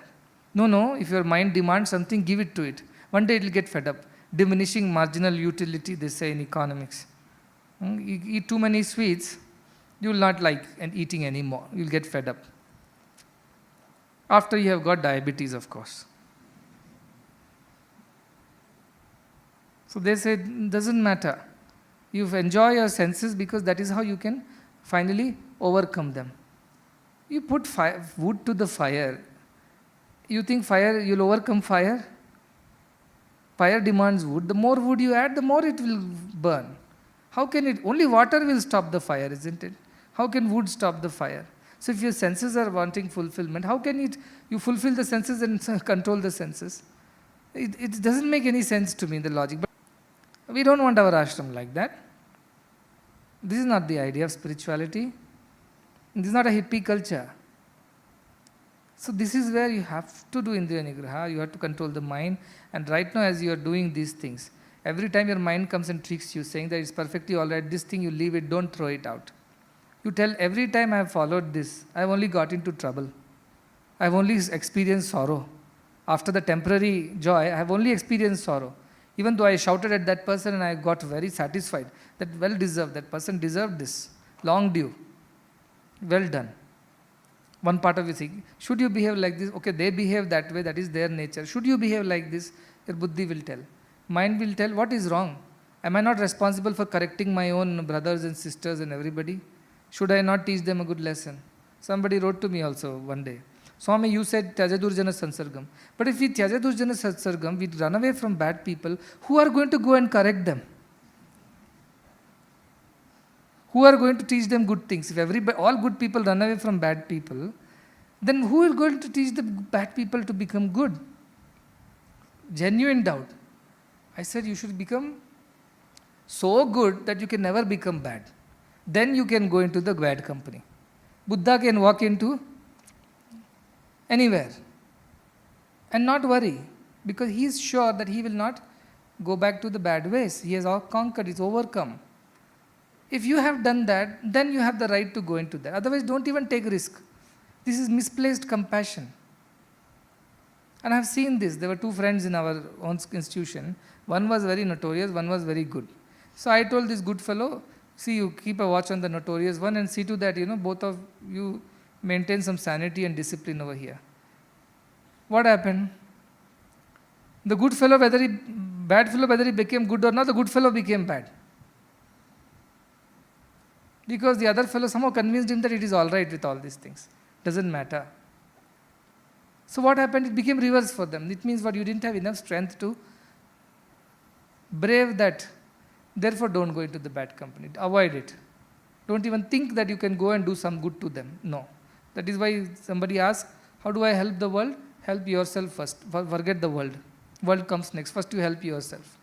No, if your mind demands something, give it to it. One day it will get fed up. Diminishing marginal utility, they say in economics. You eat too many sweets, you will not like and eating anymore. You will get fed up. After you have got diabetes, of course. So they say, doesn't matter. You enjoy your senses because that is how you can finally overcome them. You put wood to the fire. You think fire, you'll overcome fire? Fire demands wood. The more wood you add, the more it will burn. How can it? Only water will stop the fire, isn't it? How can wood stop the fire? So if your senses are wanting fulfillment, how can you fulfill the senses and control the senses? It doesn't make any sense to me, the logic. But we don't want our ashram like that. This is not the idea of spirituality. This is not a hippie culture. So this is where you have to do Indriya Nigraha, you have to control the mind. And right now as you are doing these things, every time your mind comes and tricks you, saying that it's perfectly alright, this thing you leave it, don't throw it out. You tell, every time I have followed this, I have only got into trouble. I have only experienced sorrow. After the temporary joy, I have only experienced sorrow. Even though I shouted at that person and I got very satisfied, that well deserved, that person deserved this, long due, well done. One part of you think, should you behave like this? Okay, they behave that way, that is their nature. Should you behave like this? Your buddhi will tell. Mind will tell, what is wrong? Am I not responsible for correcting my own brothers and sisters and everybody? Should I not teach them a good lesson? Somebody wrote to me also one day, Swami, you said Tyajadurjana Sansargam. But if we Tyajadurjana Sansargam, we run away from bad people, who are going to go and correct them? Who are going to teach them good things? If all good people run away from bad people, then who is going to teach the bad people to become good? Genuine doubt. I said you should become so good that you can never become bad. Then you can go into the bad company. Buddha can walk into anywhere and not worry, because he is sure that he will not go back to the bad ways. He has all conquered, he's overcome. If you have done that, then you have the right to go into that. Otherwise, don't even take risk. This is misplaced compassion. And I have seen this. There were two friends in our own institution. One was very notorious, one was very good. So I told this good fellow, see, you keep a watch on the notorious one and see to that, both of you maintain some sanity and discipline over here. What happened? The good fellow, bad fellow, whether he became good or not, the good fellow became bad. Because the other fellow somehow convinced him that it is all right with all these things. Doesn't matter. So what happened? It became reverse for them. It means what? You didn't have enough strength to brave that. Therefore, don't go into the bad company. Avoid it. Don't even think that you can go and do some good to them. No. That is why somebody asks, how do I help the world? Help yourself first. Forget the world. World comes next. First you help yourself.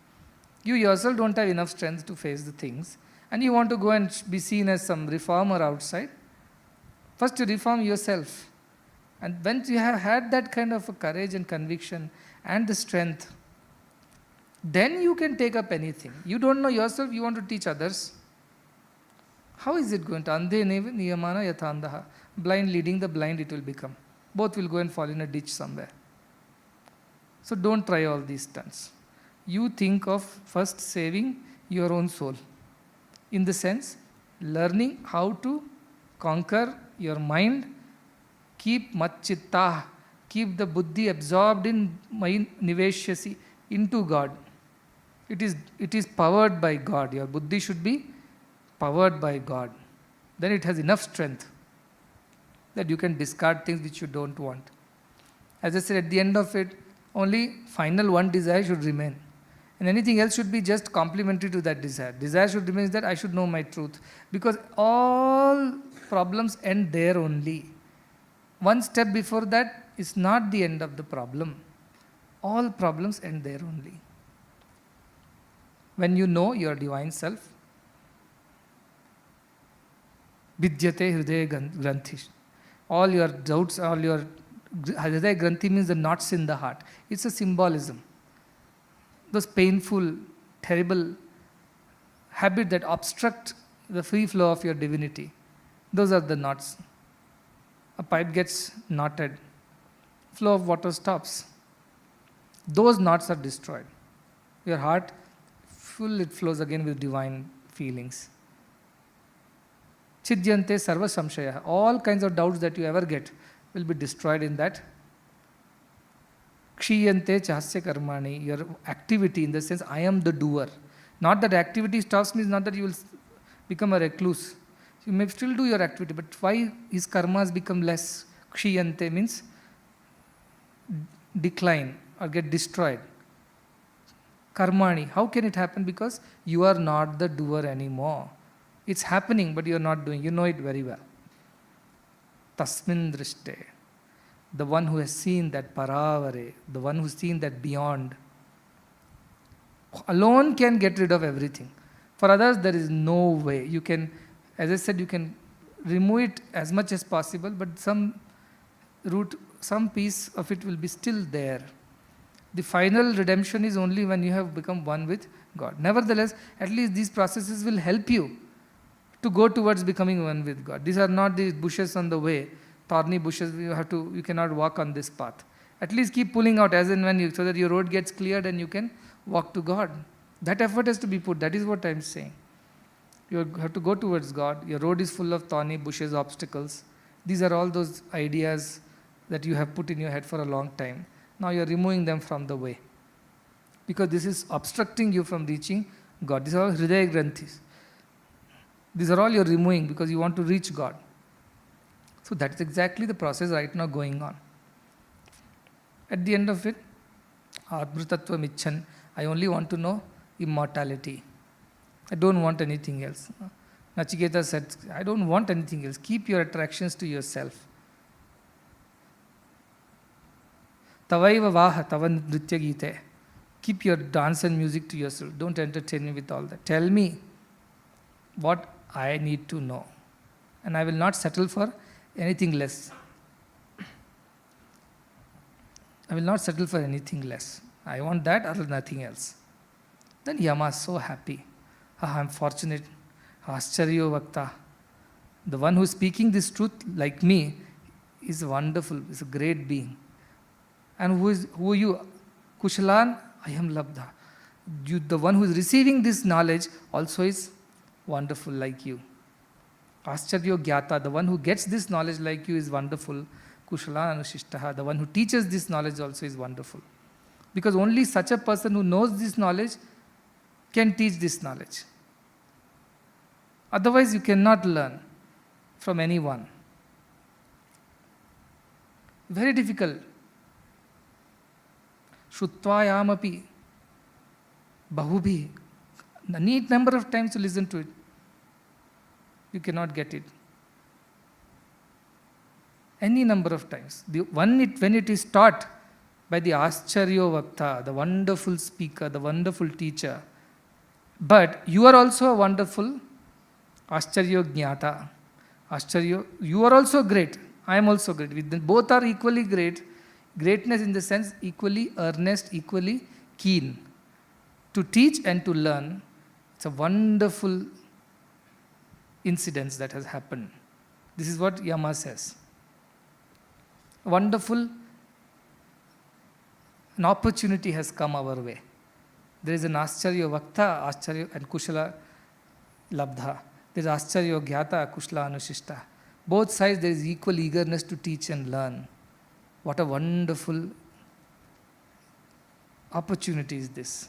You yourself don't have enough strength to face the things, and you want to go and be seen as some reformer outside. First you reform yourself. And when you have had that kind of a courage and conviction and the strength, then you can take up anything. You don't know yourself, you want to teach others. How is it going to? Andhe niyamana yathandaha. Blind leading the blind it will become. Both will go and fall in a ditch somewhere. So don't try all these stunts. You think of first saving your own soul. In the sense, learning how to conquer your mind, keep matchitta, keep the buddhi absorbed in niveshyasi, into God. It is powered by God. Your buddhi should be powered by God. Then it has enough strength that you can discard things which you don't want. As I said, at the end of it, only final one desire should remain. And anything else should be just complementary to that desire. Desire should remain that I should know my truth. Because all problems end there only. One step before that is not the end of the problem. All problems end there only. When you know your divine self, vidyate hridaya granthi. All your doubts, all your hridaya granthi means the knots in the heart. It's a symbolism. Those painful, terrible habits that obstruct the free flow of your divinity, those are the knots. A pipe gets knotted, flow of water stops. Those knots are destroyed. Your heart, full, it flows again with divine feelings. Chidyante sarva samshaya. All kinds of doubts that you ever get will be destroyed in that Kshiyante chasya karmani. Your activity, in the sense, I am the doer. Not that activity stops means not that you will become a recluse. You may still do your activity, but why his karmas become less? Kshiyante means decline or get destroyed. Karmani, how can it happen? Because you are not the doer anymore. It's happening, but you are not doing. You know it very well. Tasmin drishte. The one who has seen that paravare, the one who has seen that beyond, alone can get rid of everything. For others, there is no way. You can, as I said, you can remove it as much as possible, but some root, some piece of it will be still there. The final redemption is only when you have become one with God. Nevertheless, at least these processes will help you to go towards becoming one with God. These are not the bushes on the way, thorny bushes. You cannot walk on this path. At least keep pulling out as and when you, so that your road gets cleared and you can walk to God. That effort has to be put. That is what I am saying. You have to go towards God. Your road is full of thorny bushes, obstacles. These are all those ideas that you have put in your head for a long time. Now you are removing them from the way. Because this is obstructing you from reaching God. These are all Hridaya Granthis. These are all you are removing because you want to reach God. So that is exactly the process right now going on. At the end of it, Admritattvam Icchan, I only want to know immortality. I don't want anything else. Nachiketa said, I don't want anything else. Keep your attractions to yourself. Tavaiva vaha tavan nritya gite. Keep your dance and music to yourself. Don't entertain me with all that. Tell me what I need to know. And I will not settle for anything less. I will not settle for anything less. I want that or nothing else. Then Yama is so happy. I am fortunate. Ascharyo Vakta. The one who is speaking this truth like me is wonderful, is a great being. And who are you? Kushalan, I am Labdha. You, the one who is receiving this knowledge also is wonderful like you. Ascharyo Gyata, the one who gets this knowledge like you is wonderful. Kushalan Anushishtaha, the one who teaches this knowledge also is wonderful. Because only such a person who knows this knowledge can teach this knowledge. Otherwise, you cannot learn from anyone. Very difficult. Shrutvayamapi Bahubhi. A neat number of times to listen to it. You cannot get it. Any number of times. When it is taught by the Ascharyo Vakta, the wonderful speaker, the wonderful teacher, but you are also a wonderful Ascharyo Jnata. Ascharyo, you are also great. I am also great. Both are equally great. Greatness in the sense equally earnest, equally keen. To teach and to learn, it's a wonderful incident that has happened. This is what Yama says. Wonderful, an opportunity has come our way. There is an Ascharyo Vakta, Ascharyo and Kushala Labdha. There is Ascharyo Gyata, Kushala Anushishta. Both sides there is equal eagerness to teach and learn. What a wonderful opportunity is this.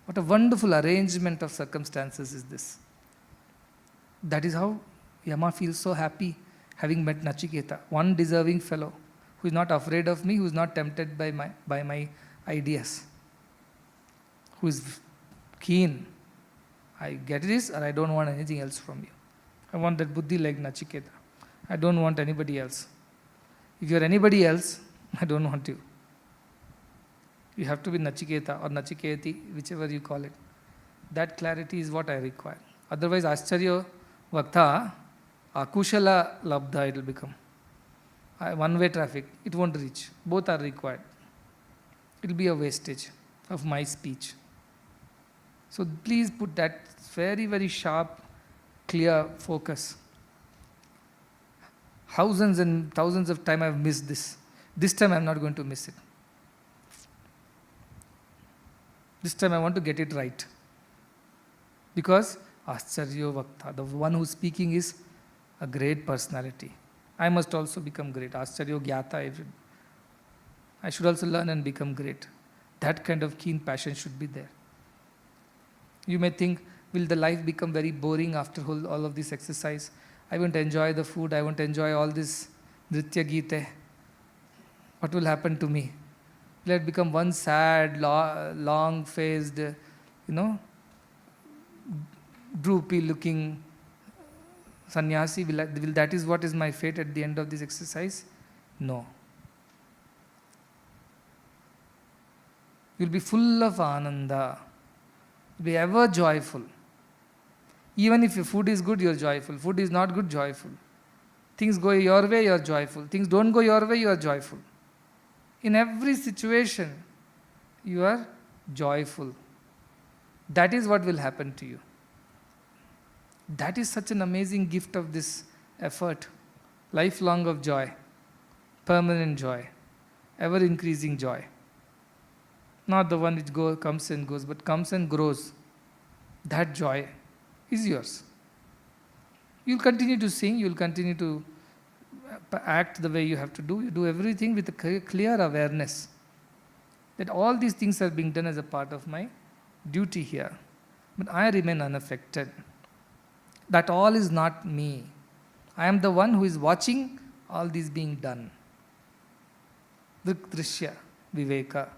What a wonderful arrangement of circumstances is this. That is how Yama feels so happy having met Nachiketa, one deserving fellow who is not afraid of me, who is not tempted by my ideas, who is keen. I get this or I don't want anything else from you. I want that buddhi like Nachiketa. I don't want anybody else. If you are anybody else, I don't want you. You have to be Nachiketa or Nachiketi, whichever you call it. That clarity is what I require. Otherwise, Ascharyo Vakta, Akushala Labdha it will become. One-way traffic, it won't reach. Both are required. It will be a wastage of my speech. So please put that very, very sharp, clear focus. Thousands and thousands of times I have missed this. This time I am not going to miss it. This time I want to get it right. Because Ascharyo Vakta, the one who is speaking is a great personality. I must also become great. Ascharyo Gyata, I should also learn and become great. That kind of keen passion should be there. You may think, will the life become very boring after all of this exercise? I won't enjoy the food, I won't enjoy all this Nritya Gite. What will happen to me? Will it become one sad, long-faced, droopy-looking sannyasi? Will that is what is my fate at the end of this exercise? No. You'll be full of ananda. Be ever joyful. Even if your food is good, you're joyful. Food is not good, joyful. Things go your way, you're joyful. Things don't go your way, you are joyful. In every situation, you are joyful. That is what will happen to you. That is such an amazing gift of this effort. Lifelong of joy, permanent joy, ever increasing joy. Not the one which comes and goes, but comes and grows. That joy is yours. You'll continue to sing, you'll continue to act the way you have to do. You do everything with a clear awareness that all these things are being done as a part of my duty here. But I remain unaffected. That all is not me. I am the one who is watching all these being done. Drishya, Viveka.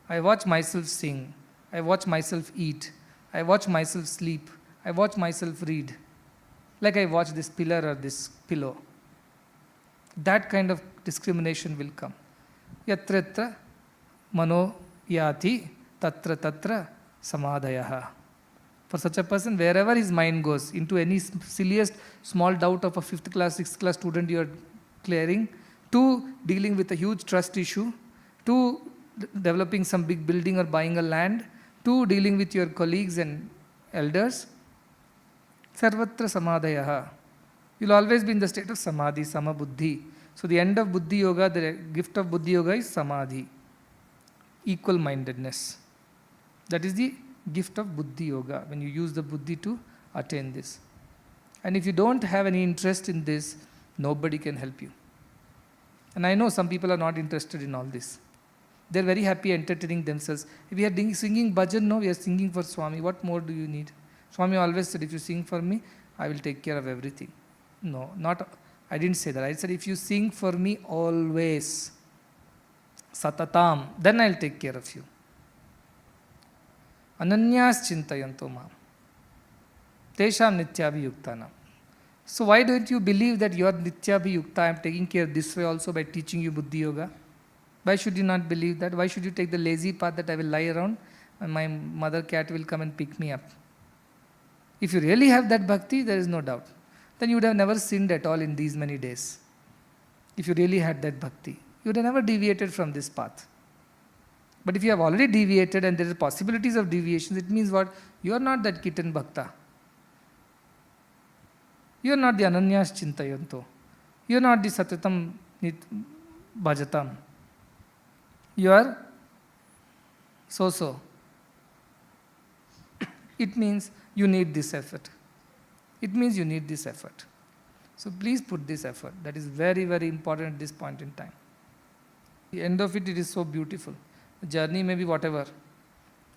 I watch myself sing. I watch myself eat. I watch myself sleep. I watch myself read. Like I watch this pillar or this pillow. That kind of discrimination will come. Yatra yatra mano yati tatra tatra samadhayaha. For such a person, wherever his mind goes, into any silliest small doubt of a 5th class, 6th class student you are clearing, to dealing with a huge trust issue, to developing some big building or buying a land, to dealing with your colleagues and elders, sarvatra samadhayaha. You'll always be in the state of samadhi, samabuddhi. So the end of buddhi yoga, the gift of buddhi yoga is samadhi, equal-mindedness. That is the gift of buddhi yoga, when you use the buddhi to attain this. And if you don't have any interest in this, nobody can help you. And I know some people are not interested in all this. They're very happy entertaining themselves. If we are singing bhajan, no, we are singing for Swami. What more do you need? Swami always said, if you sing for me, I will take care of everything. No, I didn't say that. I said, if you sing for me always, satatam, then I'll take care of you. Ananyas chintayanto mam. Tesham nityabhiyuktanam. So why don't you believe that you are nityabhiyukta? I am taking care this way also by teaching you buddhi yoga. Why should you not believe that? Why should you take the lazy path that I will lie around and my mother cat will come and pick me up? If you really have that bhakti, there is no doubt. Then you would have never sinned at all in these many days. If you really had that bhakti, you would have never deviated from this path. But if you have already deviated and there are possibilities of deviations, it means what? You are not that kitten bhakta. You are not the ananyas chintayanto. You are not the satatam bhajatam. You are so-so. It means you need this effort. It means you need this effort. So please put this effort. That is very, very important at this point in time. The end of it is so beautiful. The journey may be whatever.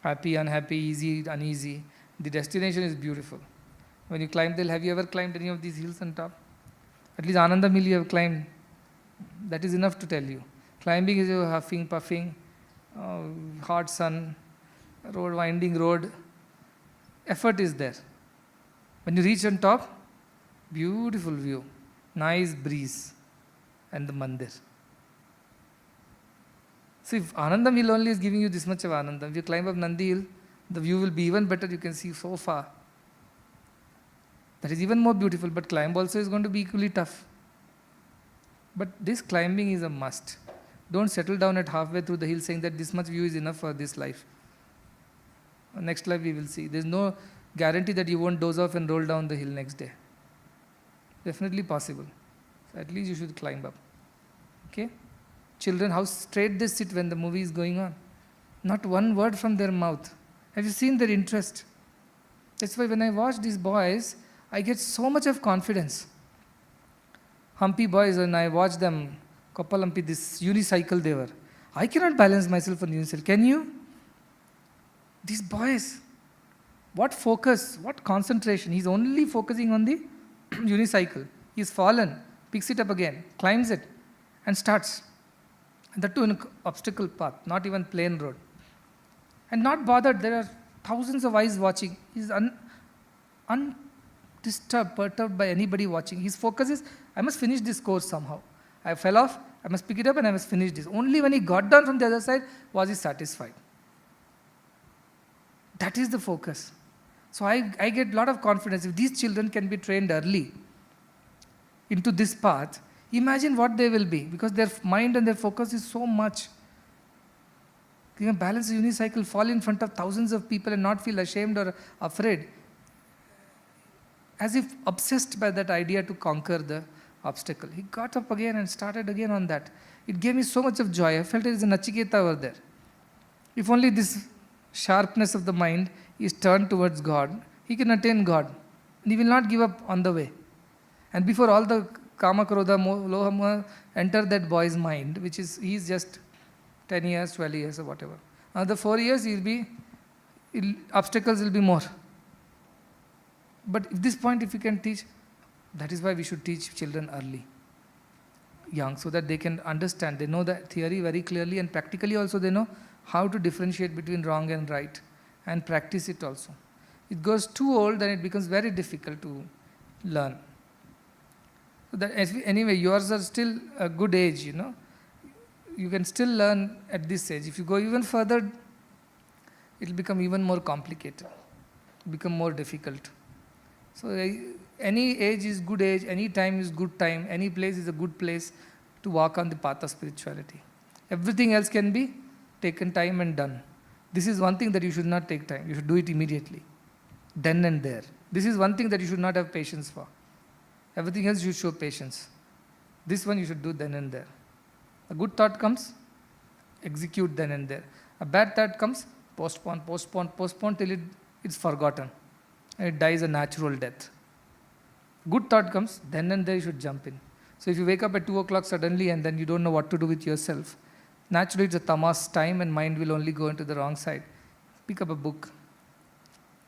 Happy, unhappy, easy, uneasy. The destination is beautiful. When you climb the hill, have you ever climbed any of these hills on top? At least Anandam Hill you have climbed. That is enough to tell you. Climbing is a huffing, puffing, hot sun, winding road. Effort is there. When you reach on top, beautiful view, nice breeze, and the mandir. So if Anandam Hill only is giving you this much of Anandam, if you climb up Nandi Hill, the view will be even better, you can see so far. That is even more beautiful, but climb also is going to be equally tough. But this climbing is a must. Don't settle down at halfway through the hill saying that this much view is enough for this life. Next life we will see. There is no guarantee that you won't doze off and roll down the hill next day. Definitely possible. So at least you should climb up. Okay? Children, how straight they sit when the movie is going on. Not one word from their mouth. Have you seen their interest? That's why when I watch these boys, I get so much of confidence. Hampi boys, when I watch them, Koppalampi, this unicycle they were. I cannot balance myself on unicycle. Can you? These boys, what focus, what concentration. He's only focusing on the unicycle. He's fallen, picks it up again, climbs it, and starts. And that too in an obstacle path, not even plain road. And not bothered, there are thousands of eyes watching. He's undisturbed, perturbed by anybody watching. His focus is, I must finish this course somehow. I fell off, I must pick it up and I must finish this. Only when he got down from the other side was he satisfied. That is the focus. So I get a lot of confidence. If these children can be trained early into this path, imagine what they will be, because their mind and their focus is so much. You can balance a unicycle, fall in front of thousands of people and not feel ashamed or afraid, as if obsessed by that idea to conquer the obstacle. He got up again and started again on that. It gave me so much of joy. I felt there is a Nachiketa over there. If only this sharpness of the mind is turned towards God, he can attain God. And he will not give up on the way. And before all the Kama, Krodha, Loha enter that boy's mind, which is, he is just 10 years, 12 years or whatever. Another 4 years, obstacles will be more. But at this point, if you can teach, that is why we should teach children early, young, so that they can understand. They know the theory very clearly, and practically also they know how to differentiate between wrong and right, and practice it also. It goes too old, then it becomes very difficult to learn. So that anyway, yours are still a good age, You can still learn at this age. If you go even further, it will become even more complicated, become more difficult. So any age is good age, any time is good time, any place is a good place to walk on the path of spirituality. Everything else can be taken time and done. This is one thing that you should not take time. You should do it immediately, then and there. This is one thing that you should not have patience for. Everything else you show patience. This one you should do then and there. A good thought comes, execute then and there. A bad thought comes, postpone till it's forgotten. And it dies a natural death. Good thought comes, then and there you should jump in. So if you wake up at 2 o'clock suddenly and then you don't know what to do with yourself, naturally it's a tamas time and mind will only go into the wrong side. Pick up a book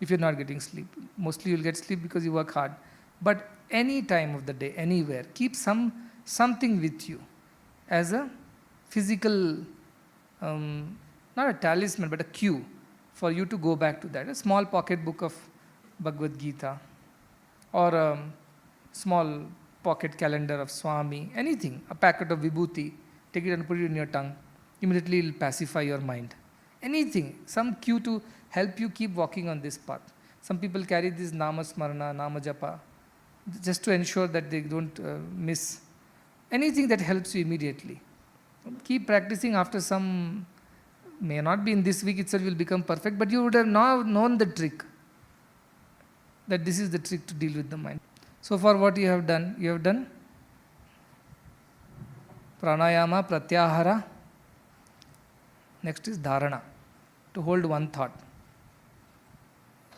if you're not getting sleep. Mostly you'll get sleep because you work hard. But any time of the day, anywhere, keep something with you as a physical, not a talisman, but a cue for you to go back to that. A small pocket book of Bhagavad Gita, or a small pocket calendar of Swami, anything, a packet of Vibhuti, take it and put it in your tongue. Immediately it will pacify your mind. Anything, some cue to help you keep walking on this path. Some people carry this Nama Smarana, Nama Japa, just to ensure that they don't miss. Anything that helps you immediately. Keep practicing. After some, may not be in this week itself will become perfect, but you would have now known the trick. That this is the trick to deal with the mind. So far what you have done pranayama, pratyahara. Next is dharana, to hold one thought.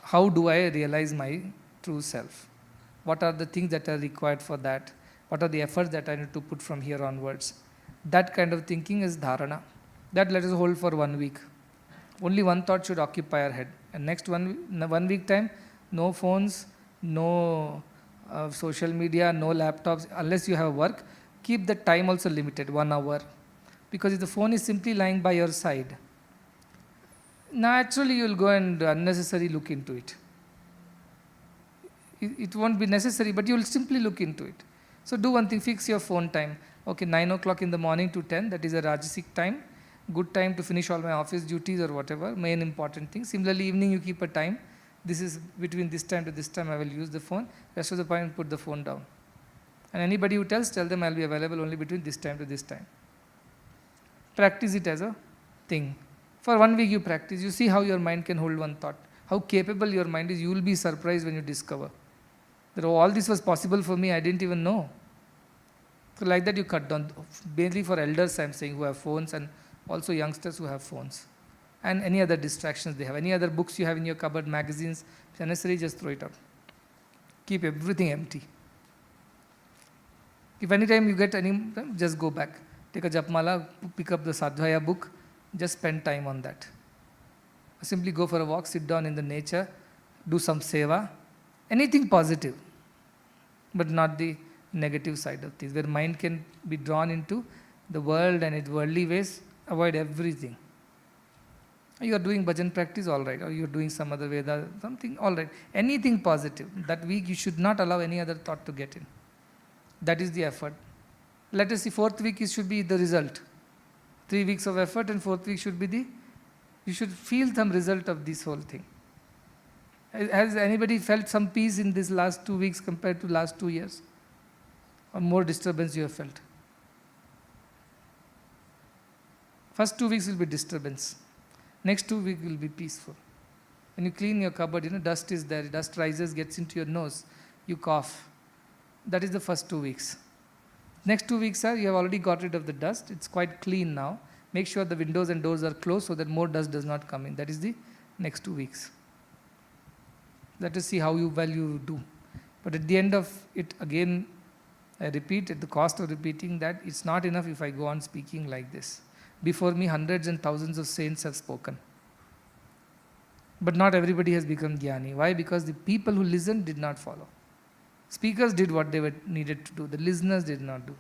How do I realize my true self? What are the things that are required for that? What are the efforts that I need to put from here onwards? That kind of thinking is dharana. That let us hold for 1 week. Only one thought should occupy our head. And next 1 week time, no phones, no social media, no laptops, unless you have work. Keep the time also limited, 1 hour. Because if the phone is simply lying by your side, naturally you will go and unnecessarily look into it. It won't be necessary, but you will simply look into it. So do one thing, fix your phone time. Okay, 9 o'clock in the morning to 10, that is a Rajasic time. Good time to finish all my office duties or whatever, main important thing. Similarly, evening you keep a time. This is between this time to this time I will use the phone. Rest of the time put the phone down. And anybody who tell them I will be available only between this time to this time. Practice it as a thing. For 1 week you practice. You see how your mind can hold one thought. How capable your mind is. You will be surprised when you discover that all this was possible for me, I didn't even know. So like that you cut down. Mainly for elders I am saying, who have phones, and also youngsters who have phones. And any other distractions they have. Any other books you have in your cupboard, magazines, if necessary, just throw it out. Keep everything empty. If any time you get any, just go back. take a japmala, pick up the Sadhvaya book, just spend time on that. Simply go for a walk, sit down in the nature, do some seva, anything positive, but not the negative side of things, where mind can be drawn into the world and its worldly ways. Avoid everything. You are doing bhajan practice, all right, or you are doing some other Veda, something, all right. Anything positive. That week you should not allow any other thought to get in. That is the effort. Let us see, 4th week should be the result. 3 weeks of effort and 4th week should be you should feel some result of this whole thing. Has anybody felt some peace in these last 2 weeks compared to last 2 years? Or more disturbance you have felt? First 2 weeks will be disturbance. Next 2 weeks will be peaceful. When you clean your cupboard, dust is there, dust rises, gets into your nose, you cough. That is the first 2 weeks. Next 2 weeks, you have already got rid of the dust. It's quite clean now. Make sure the windows and doors are closed so that more dust does not come in. That is the next 2 weeks. Let us see how well you do. But at the end of it, again, I repeat, at the cost of repeating that, it's not enough if I go on speaking like this. Before me, hundreds and thousands of saints have spoken. But not everybody has become jnani. Why? Because the people who listened did not follow. Speakers did what they were needed to do. The listeners did not do.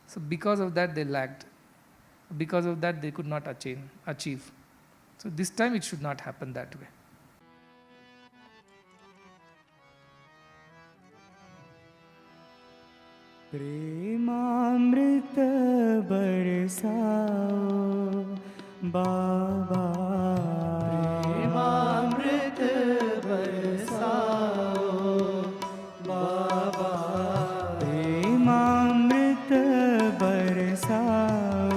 So because of that, they lagged. Because of that, they could not achieve. So this time, it should not happen that way. प्रेमामृत बरसाओ बाबा, प्रेमामृत बरसाओ बाबा, प्रेमामृत बरसाओ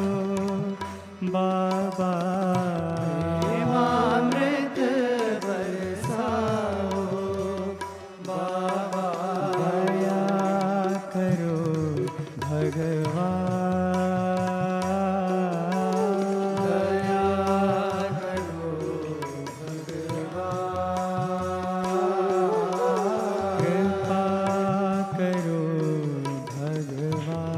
बाबा, प्रेमामृत बरसाओ बाबा, दया करो भगवान, दया करो भगवान, कृपा करो भगवान,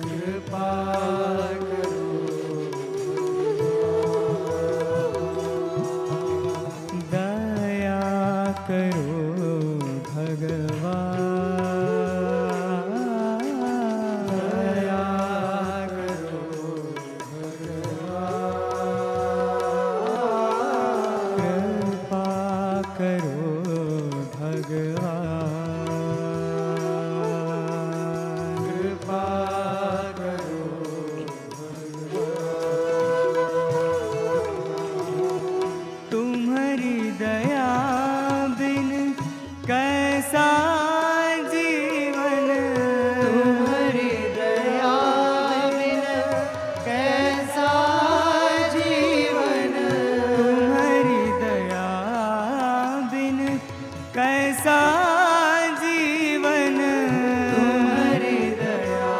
कृपा करो भगवान, दया करो भगवान, दया करो भगवान, कृपा करो भगवान, कृपा करो भगवान। तुम्हारी दया बिन कैसा जीवन, तुम्हारी दया बिन कैसा जीवन, तुम्हारी दया बिन कैसा जीवन, तुम्हारी दया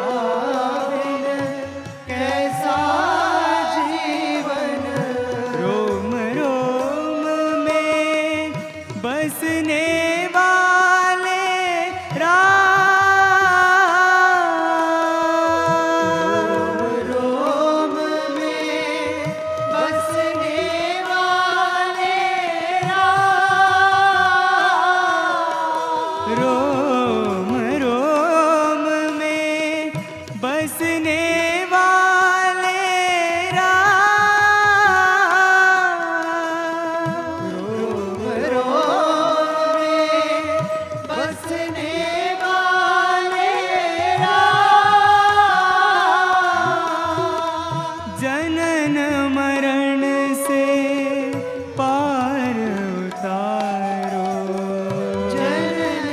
बिन कैसा जीवन, रोम रोम में बसने वाले राम, रोम में बसने वाले राम, रोम रोम में बसने वाले राम, रोम रोम में बसने वाले राम, जनन मरण से पार उतारो, जनन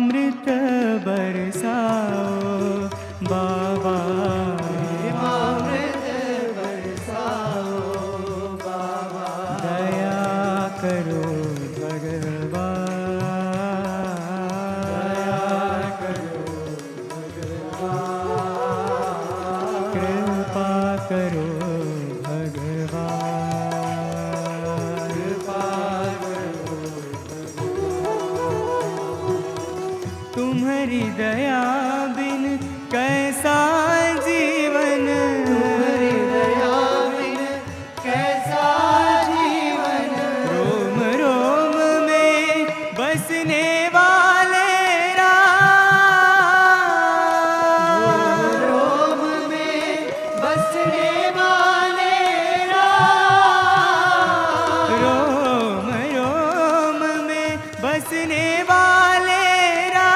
प्रेमामृत बरसाओ बाबा, प्रेमामृत बरसाओ बाबा, दया करो भगवान, दया करो भगवान, कृपा करो भगवान, कृपा करो तुम्हारी दया बिन कैसा जीवन, तुम्हारी दया बिन कैसा जीवन, रोम रोम में बसने वाले राम, रोम में बसने वाले राम, रोम रोम में बसने वाले राम,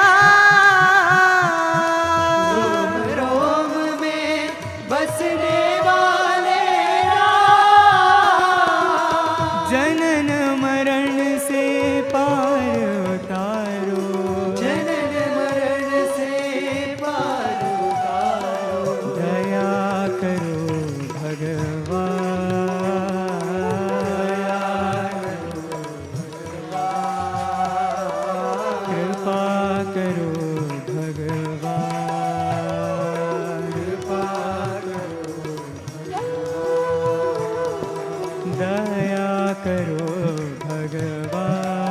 रोम में बसने वाले राम, जनन मरण से पार उतारो, जनन मरण से पार उतारो, दया करो भगवान, कृपा करो भगवान, कृपा करो दया करो भगवान,